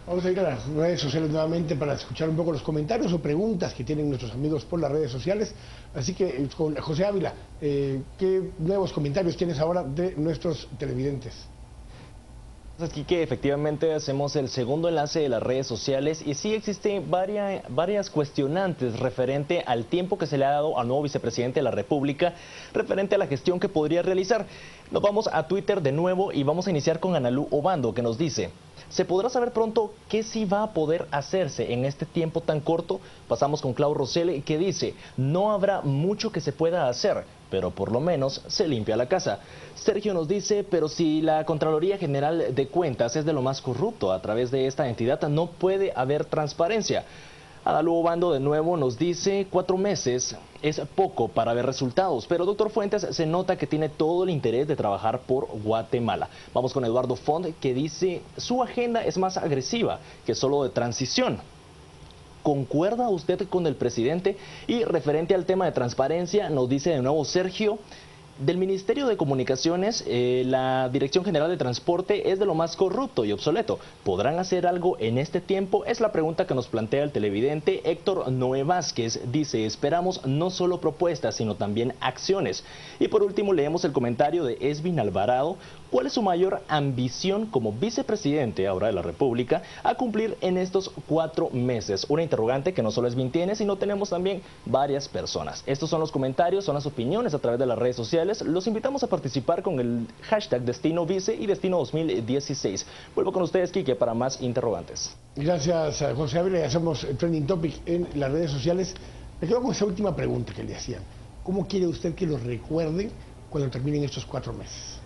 Vamos a ir a las redes sociales nuevamente para escuchar un poco los comentarios o preguntas que tienen nuestros amigos por las redes sociales. Así que, con José Ávila, ¿qué nuevos comentarios tienes ahora de nuestros televidentes? Aquí que efectivamente hacemos el segundo enlace de las redes sociales, y sí existen varias cuestionantes referente al tiempo que se le ha dado al nuevo vicepresidente de la República, referente a la gestión que podría realizar. Nos vamos a Twitter de nuevo y vamos a iniciar con Analú Obando, que nos dice: ¿se podrá saber pronto qué sí va a poder hacerse en este tiempo tan corto? Pasamos con Clau Rosell, que dice: no habrá mucho que se pueda hacer, pero por lo menos se limpia la casa. Sergio nos dice: pero si la Contraloría General de Cuentas es de lo más corrupto a través de esta entidad, no puede haber transparencia. Adalú Obando de nuevo nos dice: 4 meses es poco para ver resultados, pero doctor Fuentes se nota que tiene todo el interés de trabajar por Guatemala. Vamos con Eduardo Font, que dice: su agenda es más agresiva que solo de transición. ¿Concuerda usted con el presidente? Y referente al tema de transparencia, nos dice de nuevo Sergio: del Ministerio de Comunicaciones, la Dirección General de Transporte es de lo más corrupto y obsoleto. ¿Podrán hacer algo en este tiempo? Es la pregunta que nos plantea el televidente Héctor Noé Vázquez. Dice: esperamos no solo propuestas, sino también acciones. Y por último leemos el comentario de Esvin Alvarado: ¿cuál es su mayor ambición como vicepresidente ahora de la República a cumplir en estos 4 meses? Una interrogante que no solo Esvin tiene, sino tenemos también varias personas. Estos son los comentarios, son las opiniones a través de las redes sociales. Los invitamos a participar con el hashtag Destino Vice y Destino 2016. Vuelvo con ustedes, Quique, para más interrogantes. Gracias, José Ávila. Ya hacemos Trending Topic en las redes sociales. Me quedo con esa última pregunta que le hacían. ¿Cómo quiere usted que lo recuerden cuando terminen estos 4 meses?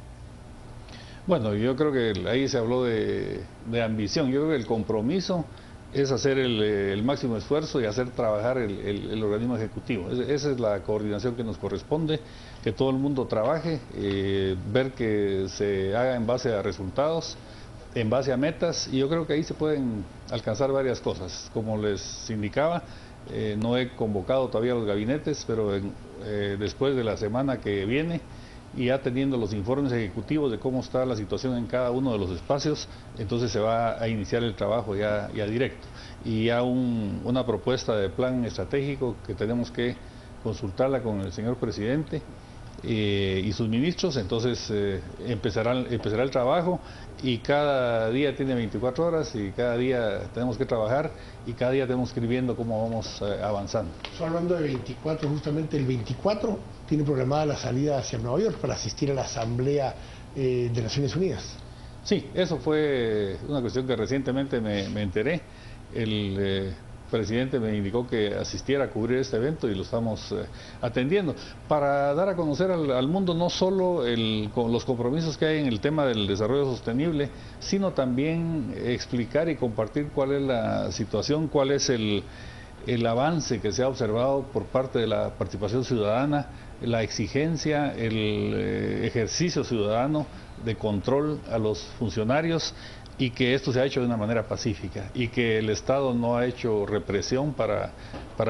Bueno, yo creo que ahí se habló de ambición. Yo creo que el compromiso es hacer el máximo esfuerzo y hacer trabajar el organismo ejecutivo. Esa es la coordinación que nos corresponde, que todo el mundo trabaje, ver que se haga en base a resultados, en base a metas, y yo creo que ahí se pueden alcanzar varias cosas. Como les indicaba, no he convocado todavía a los gabinetes, pero después de la semana que viene, y ya teniendo los informes ejecutivos de cómo está la situación en cada uno de los espacios, entonces se va a iniciar el trabajo ya directo. Y ya una propuesta de plan estratégico que tenemos que consultarla con el señor presidente y sus ministros, entonces empezará el trabajo, y cada día tiene 24 horas y cada día tenemos que trabajar y cada día tenemos que ir viendo cómo vamos avanzando. Hablando de 24, justamente el 24 tiene programada la salida hacia Nueva York para asistir a la Asamblea de Naciones Unidas. Sí, eso fue una cuestión que recientemente me enteré. El presidente me indicó que asistiera a cubrir este evento y lo estamos atendiendo para dar a conocer al mundo no solo con los compromisos que hay en el tema del desarrollo sostenible, sino también explicar y compartir cuál es la situación, cuál es el avance que se ha observado por parte de la participación ciudadana, la exigencia, el ejercicio ciudadano de control a los funcionarios, y que esto se ha hecho de una manera pacífica y que el Estado no ha hecho represión para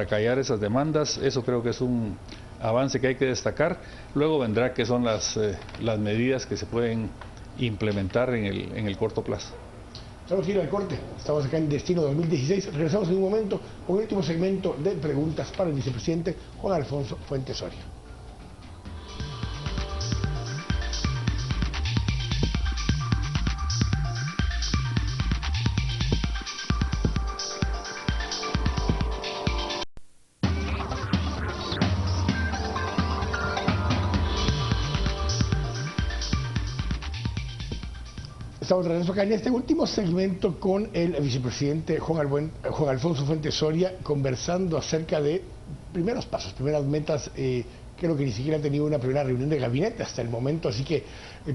callar esas demandas. Eso creo que es un avance que hay que destacar. Luego vendrá que son las medidas que se pueden implementar en el corto plazo. Vamos a ir al corte. Estamos acá en Destino 2016. Regresamos en un momento con el último segmento de preguntas para el vicepresidente Juan Alfonso Fuentes Soria. Estamos de regreso acá en este último segmento con el vicepresidente Juan Alfonso Fuentes Soria, conversando acerca de primeros pasos, primeras metas. Creo que ni siquiera ha tenido una primera reunión de gabinete hasta el momento, así que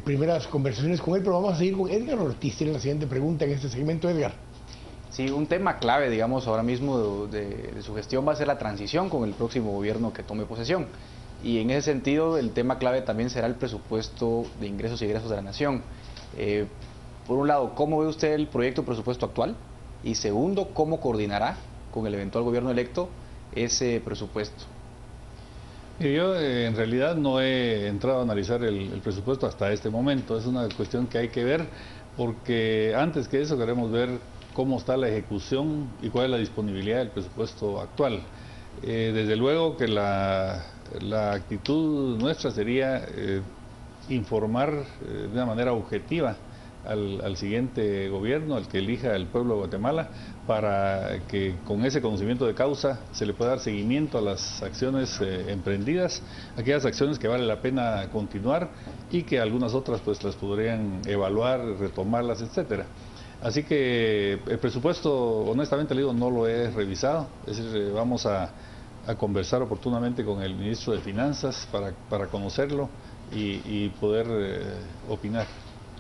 primeras conversaciones con él, pero vamos a seguir con Edgar Ortiz. Tiene la siguiente pregunta en este segmento, Edgar. Sí, un tema clave, digamos, ahora mismo de su gestión va a ser la transición con el próximo gobierno que tome posesión. Y en ese sentido, el tema clave también será el presupuesto de ingresos y egresos de la nación. Por un lado, ¿cómo ve usted el proyecto de presupuesto actual? Y segundo, ¿cómo coordinará con el eventual gobierno electo ese presupuesto? Yo en realidad no he entrado a analizar el presupuesto hasta este momento. Es una cuestión que hay que ver, porque antes que eso queremos ver cómo está la ejecución y cuál es la disponibilidad del presupuesto actual. Desde luego que la actitud nuestra sería informar de una manera objetiva al siguiente gobierno, al que elija el pueblo de Guatemala, para que con ese conocimiento de causa se le pueda dar seguimiento a las acciones emprendidas, aquellas acciones que vale la pena continuar y que algunas otras pues las podrían evaluar, retomarlas, etcétera. Así que el presupuesto, honestamente le digo, no lo he revisado, es decir, vamos a conversar oportunamente con el ministro de Finanzas para conocerlo y poder opinar.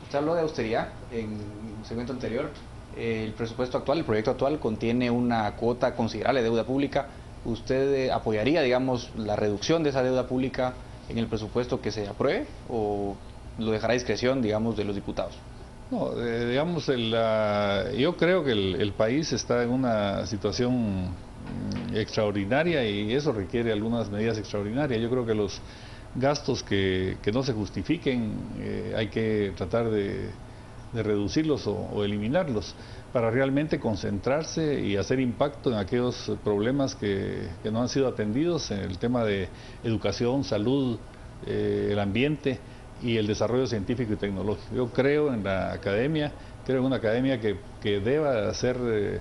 Usted habló de austeridad en un segmento anterior. El presupuesto actual, el proyecto actual, contiene una cuota considerable de deuda pública. ¿Usted apoyaría, digamos, la reducción de esa deuda pública en el presupuesto que se apruebe o lo dejará a discreción, digamos, de los diputados? No, digamos, yo creo que el país está en una situación extraordinaria y eso requiere algunas medidas extraordinarias. Yo creo que los gastos que no se justifiquen hay que tratar de reducirlos o eliminarlos para realmente concentrarse y hacer impacto en aquellos problemas que no han sido atendidos en el tema de educación, salud, el ambiente y el desarrollo científico y tecnológico. Yo creo en la academia, creo en una academia que deba ser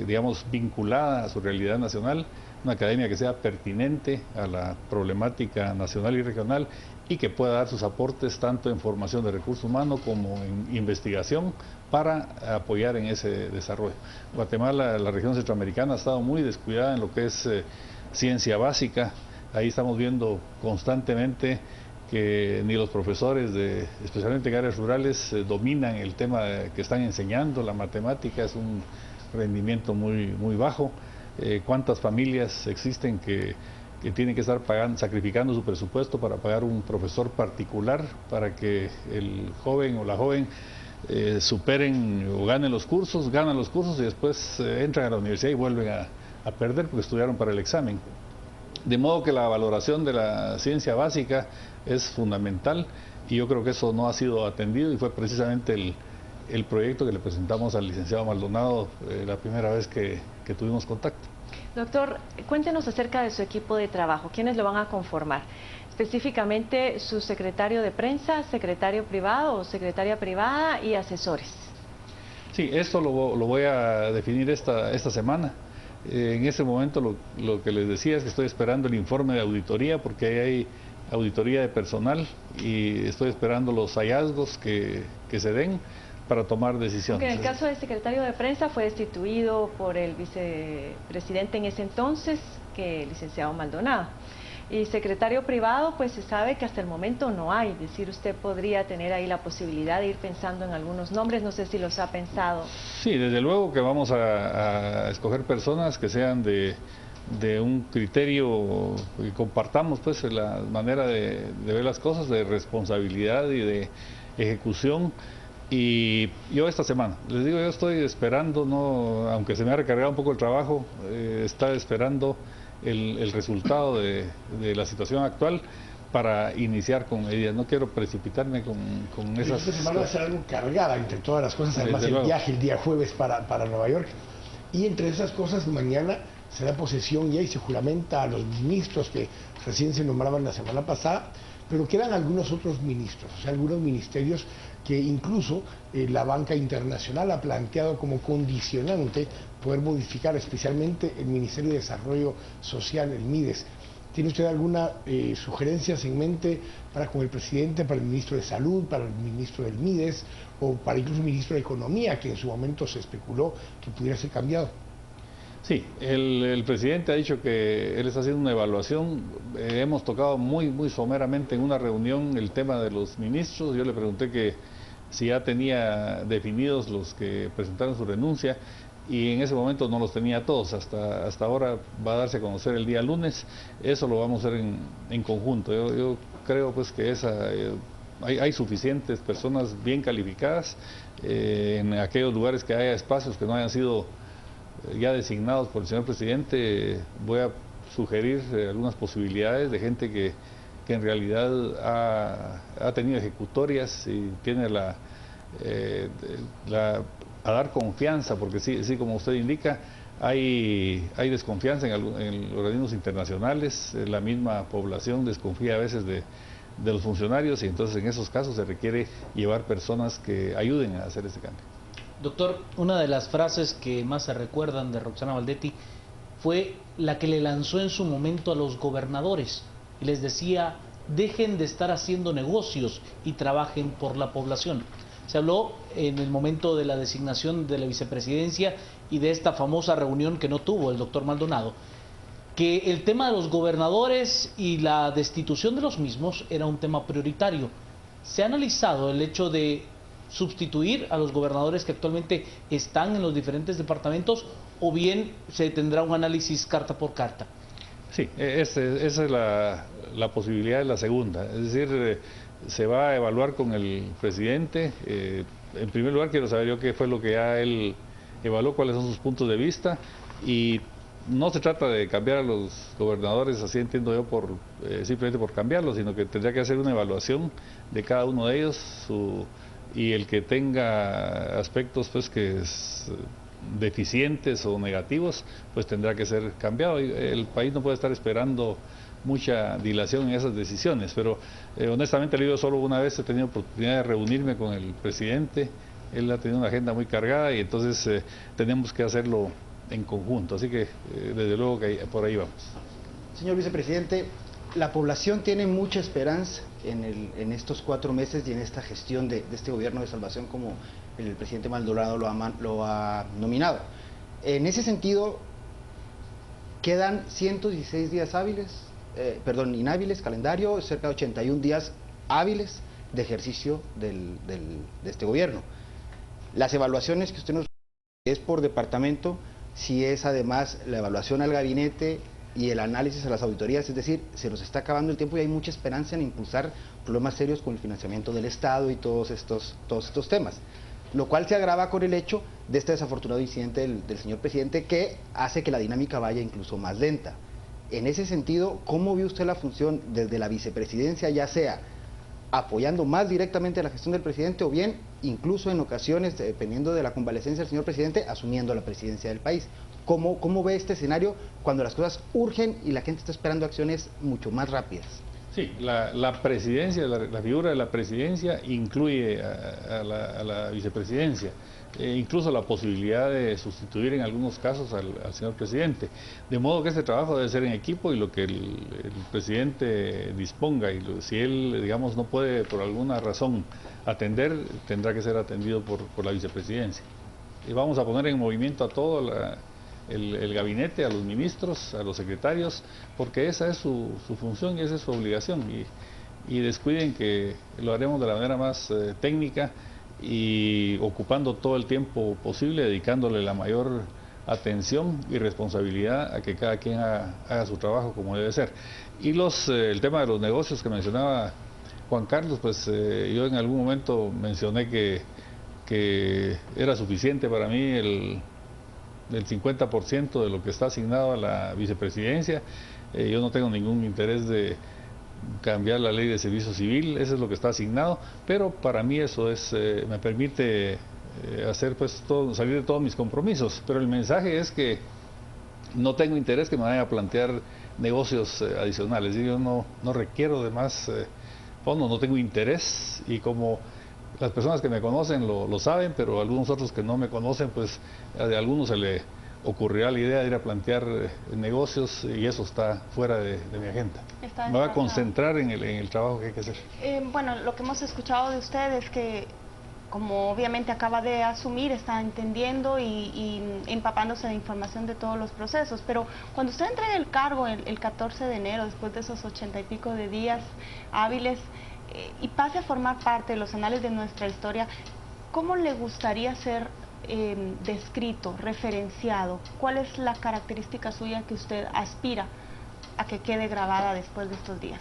digamos, vinculada a su realidad nacional, una academia que sea pertinente a la problemática nacional y regional y que pueda dar sus aportes tanto en formación de recursos humanos como en investigación para apoyar en ese desarrollo. Guatemala, la región centroamericana, ha estado muy descuidada en lo que es ciencia básica ahí estamos viendo constantemente que ni los profesores, especialmente en áreas rurales, dominan el tema que están enseñando. La matemática es un rendimiento muy bajo. ¿Cuántas familias existen que tienen que estar sacrificando su presupuesto para pagar un profesor particular para que el joven o la joven superen o ganan los cursos y después entran a la universidad y vuelven a perder porque estudiaron para el examen? De modo que la valoración de la ciencia básica es fundamental, y yo creo que eso no ha sido atendido, y fue precisamente el proyecto que le presentamos al licenciado Maldonado la primera vez que tuvimos contacto. Doctor, cuéntenos acerca de su equipo de trabajo. ¿Quiénes lo van a conformar? Específicamente su secretario de prensa, secretario privado o secretaria privada y asesores. Sí, esto lo voy a definir esta semana. En ese momento lo que les decía es que estoy esperando el informe de auditoría, porque ahí hay auditoría de personal y estoy esperando los hallazgos que se den para tomar decisiones. En el caso del secretario de prensa fue destituido por el vicepresidente en ese entonces, que el licenciado Maldonado. Y secretario privado, pues se sabe que hasta el momento no hay. Es decir, usted podría tener ahí la posibilidad de ir pensando en algunos nombres, no sé si los ha pensado. Sí, desde luego que vamos a escoger personas que sean de un criterio, que compartamos pues la manera de ver las cosas, de responsabilidad y de ejecución. Y yo esta semana, les digo, yo estoy esperando, aunque se me ha recargado un poco el trabajo, está esperando el resultado de la situación actual para iniciar con medidas. No quiero precipitarme con esas... Esta semana va a ser algo cargada entre todas las cosas, además el viaje el día jueves para Nueva York. Y entre esas cosas, mañana se da posesión ya y se juramenta a los ministros que recién se nombraban la semana pasada, pero quedan algunos otros ministros, o sea, algunos ministerios que incluso la banca internacional ha planteado como condicionante poder modificar, especialmente el Ministerio de Desarrollo Social, el MIDES. ¿Tiene usted alguna sugerencias en mente para con el presidente, para el ministro de Salud, para el ministro del MIDES o para incluso el ministro de Economía, que en su momento se especuló que pudiera ser cambiado? Sí, el presidente ha dicho que él está haciendo una evaluación. Hemos tocado muy someramente en una reunión el tema de los ministros. Yo le pregunté que si ya tenía definidos los que presentaron su renuncia, y en ese momento no los tenía todos. Hasta ahora va a darse a conocer el día lunes. Eso lo vamos a hacer en conjunto. Yo creo pues que hay suficientes personas bien calificadas en aquellos lugares que haya espacios que no hayan sido ya designados por el señor presidente. Voy a sugerir algunas posibilidades de gente que en realidad ha tenido ejecutorias y tiene a dar confianza, porque sí, como usted indica, hay desconfianza en los organismos internacionales. La misma población desconfía a veces de los funcionarios, y entonces en esos casos se requiere llevar personas que ayuden a hacer ese cambio. Doctor, una de las frases que más se recuerdan de Roxana Baldetti fue la que le lanzó en su momento a los gobernadores y les decía: dejen de estar haciendo negocios y trabajen por la población. Se habló en el momento de la designación de la vicepresidencia y de esta famosa reunión que no tuvo el doctor Maldonado, que el tema de los gobernadores y la destitución de los mismos era un tema prioritario. ¿Se ha analizado el hecho de sustituir a los gobernadores que actualmente están en los diferentes departamentos, o bien se tendrá un análisis carta por carta? Sí, esa es la posibilidad de la segunda, es decir, se va a evaluar con el presidente. En primer lugar, quiero saber yo qué fue lo que ya él evaluó, cuáles son sus puntos de vista, y no se trata de cambiar a los gobernadores, así entiendo yo, simplemente por cambiarlos, sino que tendría que hacer una evaluación de cada uno de ellos, y el que tenga aspectos pues que deficientes o negativos, pues tendrá que ser cambiado. El país no puede estar esperando mucha dilación en esas decisiones, pero honestamente le digo, solo una vez he tenido oportunidad de reunirme con el presidente. Él ha tenido una agenda muy cargada y entonces tenemos que hacerlo en conjunto, así que desde luego que por ahí vamos. Señor vicepresidente, la población tiene mucha esperanza en estos 4 meses y en esta gestión de este gobierno de salvación, como el presidente Maldonado lo ha nominado. En ese sentido, quedan 116 días hábiles inhábiles, calendario, cerca de 81 días hábiles de ejercicio de este gobierno. Las evaluaciones que usted nos es por departamento, si es además la evaluación al gabinete y el análisis a las auditorías, es decir, se nos está acabando el tiempo y hay mucha esperanza en impulsar problemas serios con el financiamiento del Estado y todos estos temas, lo cual se agrava con el hecho de este desafortunado incidente del señor presidente, que hace que la dinámica vaya incluso más lenta. En ese sentido, ¿cómo ve usted la función desde la vicepresidencia, ya sea apoyando más directamente la gestión del presidente o bien, incluso en ocasiones, dependiendo de la convalecencia del señor presidente, asumiendo la presidencia del país? ¿Cómo ve este escenario cuando las cosas urgen y la gente está esperando acciones mucho más rápidas? Sí, la presidencia, la figura de la presidencia incluye a la vicepresidencia, incluso la posibilidad de sustituir en algunos casos al señor presidente. De modo que este trabajo debe ser en equipo y lo que el presidente disponga, y si él, digamos, no puede por alguna razón atender, tendrá que ser atendido por la vicepresidencia. Y vamos a poner en movimiento a todo el gabinete, a los ministros, a los secretarios, porque esa es su función y esa es su obligación, y descuiden que lo haremos de la manera más técnica y ocupando todo el tiempo posible, dedicándole la mayor atención y responsabilidad a que cada quien haga su trabajo como debe ser. Y el tema de los negocios que mencionaba Juan Carlos, pues yo en algún momento mencioné que era suficiente para mí el 50% de lo que está asignado a la vicepresidencia. Yo no tengo ningún interés de cambiar la ley de servicio civil, eso es lo que está asignado, pero para mí eso me permite hacer pues salir de todos mis compromisos. Pero el mensaje es que no tengo interés que me vayan a plantear negocios adicionales. Yo no requiero de más fondos, no tengo interés, y como las personas que me conocen lo saben, pero algunos otros que no me conocen, pues a algunos se le ocurrirá la idea de ir a plantear negocios, y eso está fuera de mi agenda. Me voy a concentrar en el trabajo que hay que hacer. Bueno, lo que hemos escuchado de usted es que, como obviamente acaba de asumir, está entendiendo y empapándose de información de todos los procesos, pero cuando usted entregue el cargo el 14 de enero, después de esos 80 y pico de días hábiles, y pase a formar parte de los anales de nuestra historia, ¿cómo le gustaría ser descrito, referenciado? ¿Cuál es la característica suya que usted aspira a que quede grabada después de estos días?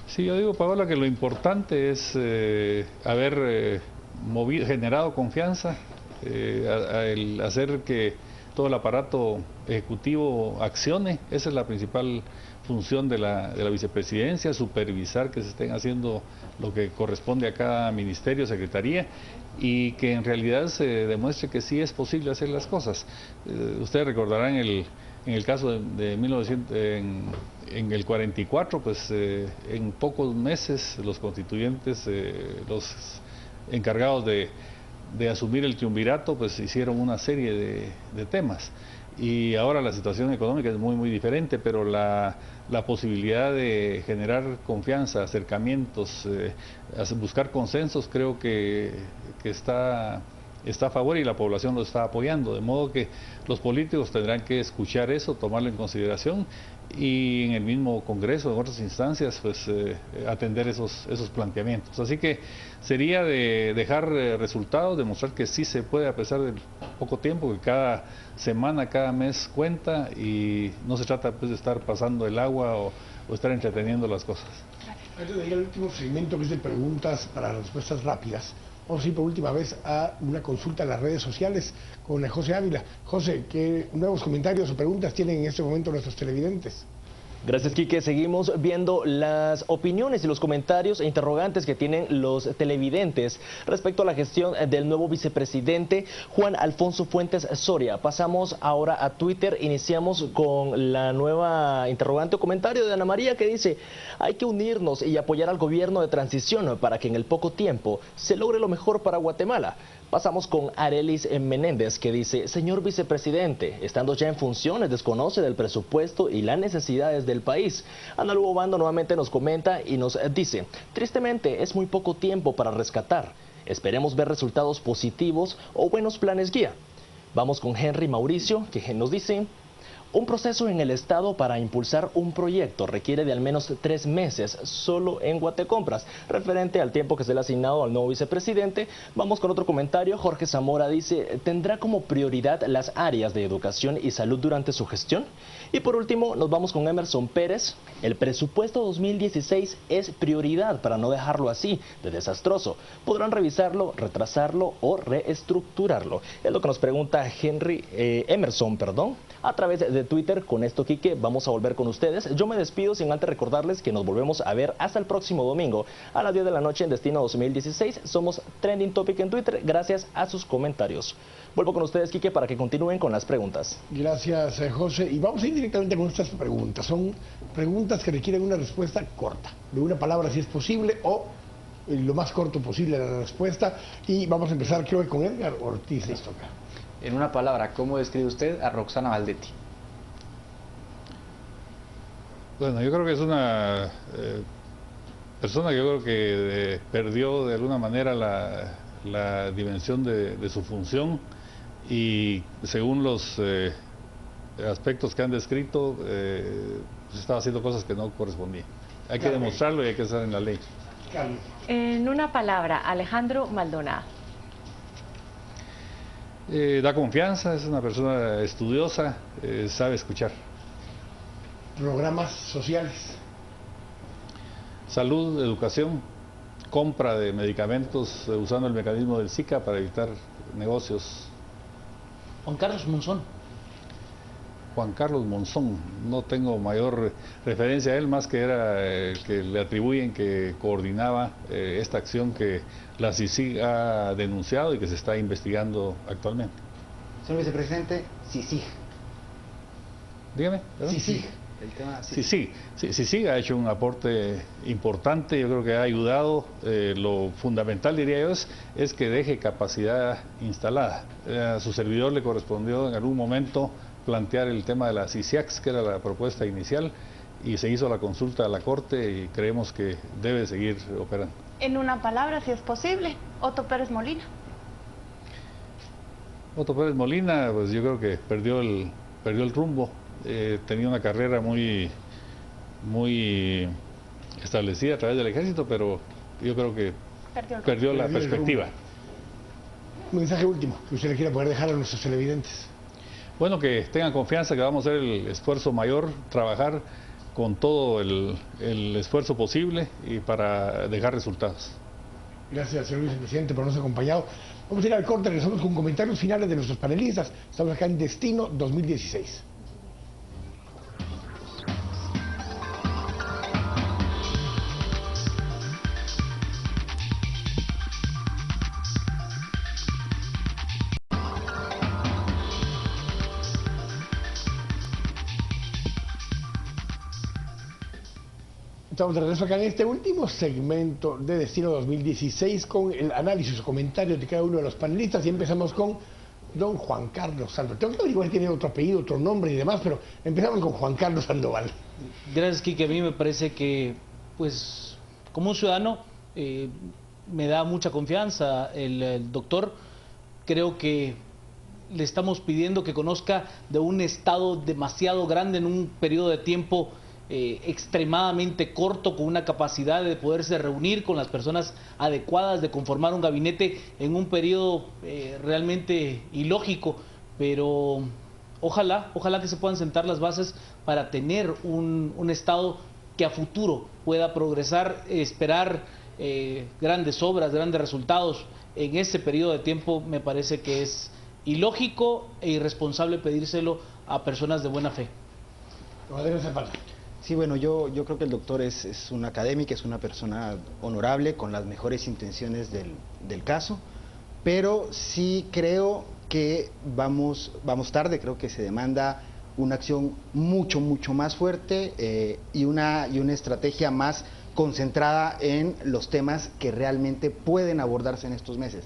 Sí, yo digo, Paola, que lo importante es haber generado confianza, el hacer que todo el aparato ejecutivo accione. Esa es la principal función de la vicepresidencia, supervisar que se estén haciendo lo que corresponde a cada ministerio, secretaría, y que en realidad se demuestre que sí es posible hacer las cosas. Ustedes recordarán en el caso de 1900, en el 44, pues en pocos meses los constituyentes, los encargados de asumir el triunvirato, pues hicieron una serie de temas. Y ahora la situación económica es muy diferente, pero la posibilidad de generar confianza, acercamientos, buscar consensos, creo que está a favor, y la población lo está apoyando, de modo que los políticos tendrán que escuchar eso, tomarlo en consideración, y en el mismo Congreso, en otras instancias, pues atender esos planteamientos. Así que sería de dejar resultados, demostrar que sí se puede, a pesar del poco tiempo, que cada semana, cada mes cuenta, y no se trata pues de estar pasando el agua o estar entreteniendo las cosas. Antes de ir al último segmento, que es de preguntas para respuestas rápidas, vamos a ir por última vez a una consulta en las redes sociales con José Ávila. José, ¿qué nuevos comentarios o preguntas tienen en este momento nuestros televidentes? Gracias, Quique. Seguimos viendo las opiniones y los comentarios e interrogantes que tienen los televidentes respecto a la gestión del nuevo vicepresidente Juan Alfonso Fuentes Soria. Pasamos ahora a Twitter. Iniciamos con la nueva interrogante o comentario de Ana María, que dice: hay que unirnos y apoyar al gobierno de transición para que en el poco tiempo se logre lo mejor para Guatemala. Pasamos con Arelis Menéndez, que dice: señor vicepresidente, estando ya en funciones, desconoce del presupuesto y las necesidades del país. Ana Lugo Bando nuevamente nos comenta y nos dice: tristemente es muy poco tiempo para rescatar. Esperemos ver resultados positivos o buenos planes guía. Vamos con Henry Mauricio, que nos dice: Un proceso en el Estado para impulsar un proyecto requiere de al menos 3 meses solo en Guatecompras. Referente al tiempo que se le ha asignado al nuevo vicepresidente, vamos con otro comentario. Jorge Zamora dice, ¿tendrá como prioridad las áreas de educación y salud durante su gestión? Y por último, nos vamos con Emerson Pérez. El presupuesto 2016 es prioridad para no dejarlo así, de desastroso. Podrán revisarlo, retrasarlo o reestructurarlo. Es lo que nos pregunta Emerson, a través de Twitter. Con esto, Quique, vamos a volver con ustedes. Yo me despido sin antes recordarles que nos volvemos a ver hasta el próximo domingo a las 10 de la noche en Destino 2016. Somos Trending Topic en Twitter gracias a sus comentarios. Vuelvo con ustedes, Quique, para que continúen con las preguntas. Gracias, José. Y vamos a ir directamente con estas preguntas. Son preguntas que requieren una respuesta corta, de una palabra si es posible o lo más corto posible la respuesta. Y vamos a empezar, creo que con Edgar Ortiz Listoca. En una palabra, ¿cómo describe usted a Roxana Valdetti? Bueno, yo creo que es una persona que yo creo que perdió de alguna manera la dimensión de su función, y según los aspectos que han descrito, pues estaba haciendo cosas que no correspondían. Hay que demostrarlo y hay que estar en la ley. En una palabra, Alejandro Maldonado. Da confianza, es una persona estudiosa, sabe escuchar. Programas sociales. Salud, educación, compra de medicamentos usando el mecanismo del SICA para evitar negocios. Juan Carlos Monzón. Juan Carlos Monzón, no tengo mayor referencia a él, más que era el que le atribuyen que coordinaba esta acción que la CICIG ha denunciado y que se está investigando actualmente. Señor vicepresidente, CICIG. Dígame. CICIG. CICIG ha hecho un aporte importante, yo creo que ha ayudado. Lo fundamental, diría yo, es que deje capacidad instalada. A su servidor le correspondió en algún momento plantear el tema de la CICIAX, que era la propuesta inicial, y se hizo la consulta a la Corte y creemos que debe seguir operando. En una palabra, si es posible, Otto Pérez Molina. Otto Pérez Molina, pues yo creo que perdió el rumbo. Tenía una carrera muy establecida a través del ejército, pero yo creo que perdió la perspectiva. Un mensaje último que usted le quiera poder dejar a nuestros televidentes. Bueno, que tengan confianza, que vamos a hacer el esfuerzo mayor, trabajar con todo el esfuerzo posible y para dejar resultados. Gracias, señor vicepresidente, por habernos acompañado. Vamos a ir al corte, regresamos con comentarios finales de nuestros panelistas. Estamos acá en Destino 2016. Estamos de regreso acá en este último segmento de Destino 2016 con el análisis o comentarios de cada uno de los panelistas, y empezamos con don Juan Carlos Sandoval. Tengo que averiguar si tiene otro apellido, otro nombre y demás, pero empezamos con Juan Carlos Sandoval. Gracias, Quique. A mí me parece que, pues, como un ciudadano, me da mucha confianza el doctor. Creo que le estamos pidiendo que conozca de un estado demasiado grande en un periodo de tiempo extremadamente corto, con una capacidad de poderse reunir con las personas adecuadas, de conformar un gabinete en un periodo realmente ilógico, pero ojalá que se puedan sentar las bases para tener un Estado que a futuro pueda progresar, esperar grandes obras, grandes resultados. En ese periodo de tiempo me parece que es ilógico e irresponsable pedírselo a personas de buena fe. Sí, bueno, yo creo que el doctor es un académico, es una persona honorable, con las mejores intenciones del caso, pero sí creo que vamos tarde. Creo que se demanda una acción mucho más fuerte y una estrategia más concentrada en los temas que realmente pueden abordarse en estos meses.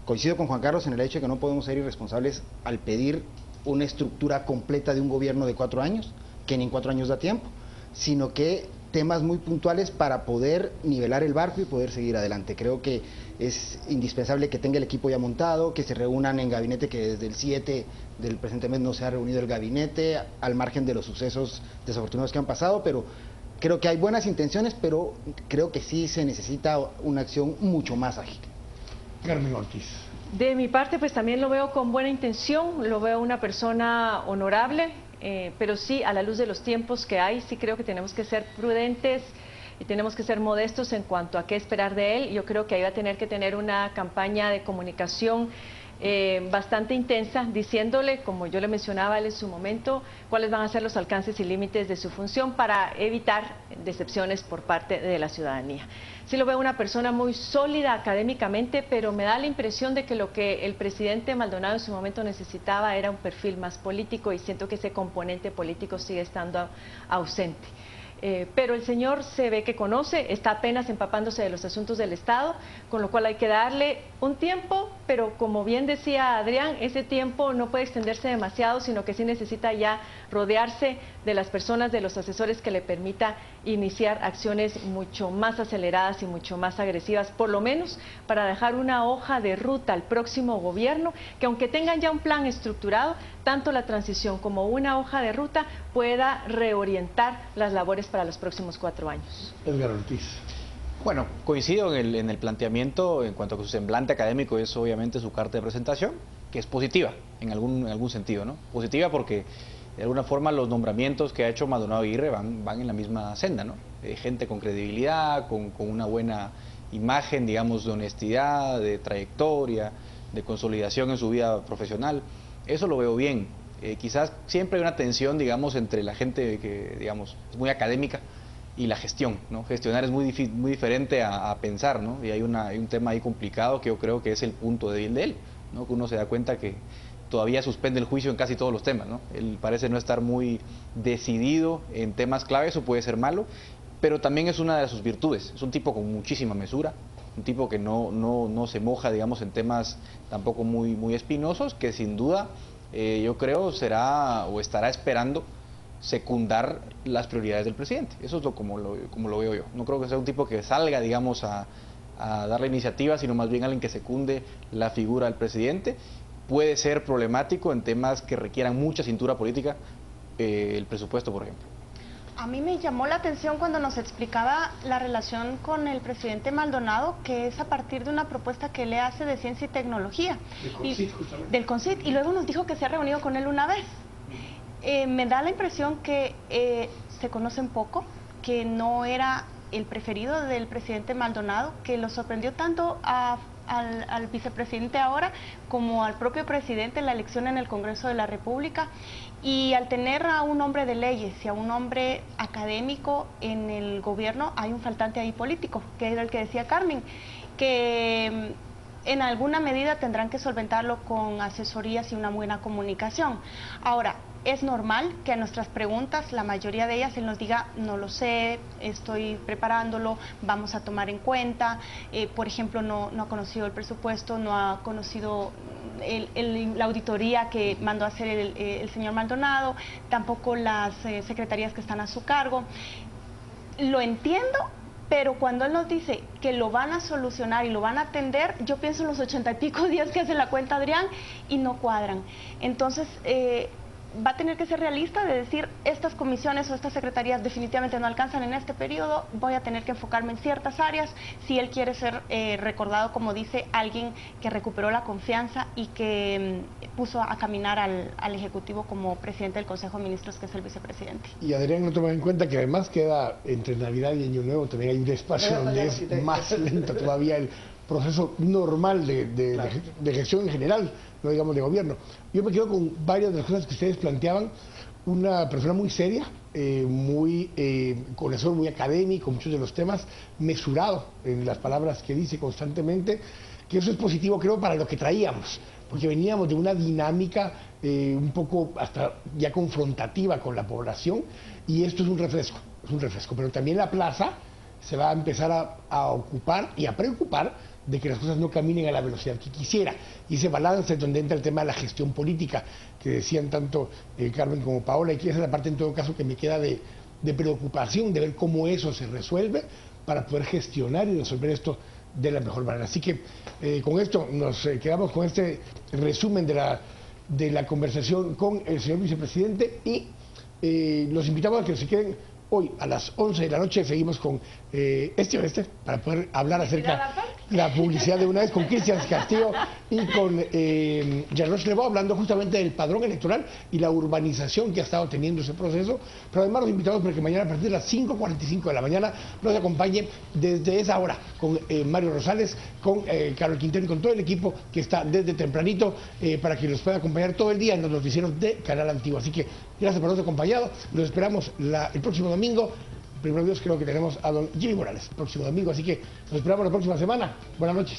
Coincido con Juan Carlos en el hecho de que no podemos ser irresponsables al pedir una estructura completa de un gobierno de 4 años, que ni en 4 años da tiempo, sino que temas muy puntuales para poder nivelar el barco y poder seguir adelante. Creo que es indispensable que tenga el equipo ya montado, que se reúnan en gabinete, que desde el 7 del presente mes no se ha reunido el gabinete, al margen de los sucesos desafortunados que han pasado, pero creo que hay buenas intenciones, pero creo que sí se necesita una acción mucho más ágil. Carmen Ortiz. De mi parte, pues también lo veo con buena intención, lo veo una persona honorable, pero sí, a la luz de los tiempos que hay, sí creo que tenemos que ser prudentes y tenemos que ser modestos en cuanto a qué esperar de él. Yo creo que ahí va a tener que tener una campaña de comunicación bastante intensa, diciéndole, como yo le mencionaba en su momento, cuáles van a ser los alcances y límites de su función para evitar decepciones por parte de la ciudadanía. Sí lo veo una persona muy sólida académicamente, pero me da la impresión de que lo que el presidente Maldonado en su momento necesitaba era un perfil más político, y siento que ese componente político sigue estando ausente. Pero el señor se ve que conoce, está apenas empapándose de los asuntos del Estado, con lo cual hay que darle un tiempo, pero como bien decía Adrián, ese tiempo no puede extenderse demasiado, sino que sí necesita ya rodearse de las personas, de los asesores que le permita iniciar acciones mucho más aceleradas y mucho más agresivas, por lo menos para dejar una hoja de ruta al próximo gobierno, que aunque tengan ya un plan estructurado, tanto la transición como una hoja de ruta pueda reorientar las labores para los próximos 4 años. Edgar Ortiz. Bueno, coincido en el planteamiento en cuanto a que su semblante académico es obviamente su carta de presentación, que es positiva en algún sentido, ¿no? Positiva porque de alguna forma los nombramientos que ha hecho Maldonado Aguirre van en la misma senda, ¿no? Gente con credibilidad, con una buena imagen, digamos, de honestidad, de trayectoria, de consolidación en su vida profesional. Eso lo veo bien. Quizás siempre hay una tensión, digamos, entre la gente que, digamos, es muy académica y la gestión, ¿no? Gestionar es muy diferente a pensar, ¿no? Y hay un tema ahí complicado que yo creo que es el punto débil de él, ¿no? Que uno se da cuenta que todavía suspende el juicio en casi todos los temas, ¿no? Él parece no estar muy decidido en temas clave, eso puede ser malo, pero también es una de sus virtudes. Es un tipo con muchísima mesura, un tipo que no se moja, digamos, en temas tampoco muy espinosos, que sin duda yo creo será o estará esperando secundar las prioridades del presidente. Eso es como lo veo yo. No creo que sea un tipo que salga, digamos, a dar la iniciativa, sino más bien alguien que secunde la figura del presidente. Puede ser problemático en temas que requieran mucha cintura política, el presupuesto, por ejemplo. A mí me llamó la atención cuando nos explicaba la relación con el presidente Maldonado, que es a partir de una propuesta que le hace de ciencia y tecnología. Del CONCYT, y luego nos dijo que se ha reunido con él una vez. Me da la impresión que se conocen poco, que no era el preferido del presidente Maldonado, que lo sorprendió tanto al vicepresidente ahora como al propio presidente en la elección en el Congreso de la República. Y al tener a un hombre de leyes y a un hombre académico en el gobierno, hay un faltante ahí político, que era el que decía Carmen, que en alguna medida tendrán que solventarlo con asesorías y una buena comunicación. Ahora, es normal que a nuestras preguntas, la mayoría de ellas, él nos diga, no lo sé, estoy preparándolo, vamos a tomar en cuenta. Por ejemplo, no ha conocido el presupuesto, no ha conocido la auditoría que mandó a hacer el señor Maldonado, tampoco las secretarías que están a su cargo. Lo entiendo, pero cuando él nos dice que lo van a solucionar y lo van a atender, yo pienso en los 80 y pico días que hace la cuenta Adrián y no cuadran. Entonces, va a tener que ser realista de decir, estas comisiones o estas secretarías definitivamente no alcanzan en este periodo, voy a tener que enfocarme en ciertas áreas, si él quiere ser recordado, como dice, alguien que recuperó la confianza y que puso a caminar al Ejecutivo como presidente del Consejo de Ministros, que es el vicepresidente. Y Adrián, no toma en cuenta que además queda entre Navidad y Año Nuevo, también hay un espacio donde es más lento todavía el proceso normal de gestión en general, no digamos de gobierno. Yo me quedo con varias de las cosas que ustedes planteaban. Una persona muy seria, conocedor, muy académico, muchos de los temas, mesurado en las palabras que dice constantemente, que eso es positivo, creo, para lo que traíamos, porque veníamos de una dinámica un poco hasta ya confrontativa con la población, y esto es un refresco, pero también la plaza se va a empezar a ocupar y a preocupar de que las cosas no caminen a la velocidad que quisiera. Y ese balance es donde entra el tema de la gestión política, que decían tanto Carmen como Paola, y que esa es la parte en todo caso que me queda de de preocupación de ver cómo eso se resuelve para poder gestionar y resolver esto de la mejor manera. Así que con esto nos quedamos con este resumen de la conversación con el señor vicepresidente y los invitamos a que se queden hoy a las 11 de la noche. Seguimos con para poder hablar acerca de la publicidad de una vez con Cristian Castillo y con Jean-Roch Levaux, hablando justamente del padrón electoral y la urbanización que ha estado teniendo ese proceso. Pero además los invitamos para que mañana a partir de las 5:45 de la mañana nos acompañe desde esa hora con Mario Rosales, con Carlos Quintero y con todo el equipo que está desde tempranito para que los pueda acompañar todo el día en los noticieros de Canal Antigua. Así que gracias por habernos acompañado. Los esperamos el próximo domingo. Primero Dios, creo que tenemos a don Jimmy Morales el próximo domingo, así que nos esperamos la próxima semana. Buenas noches.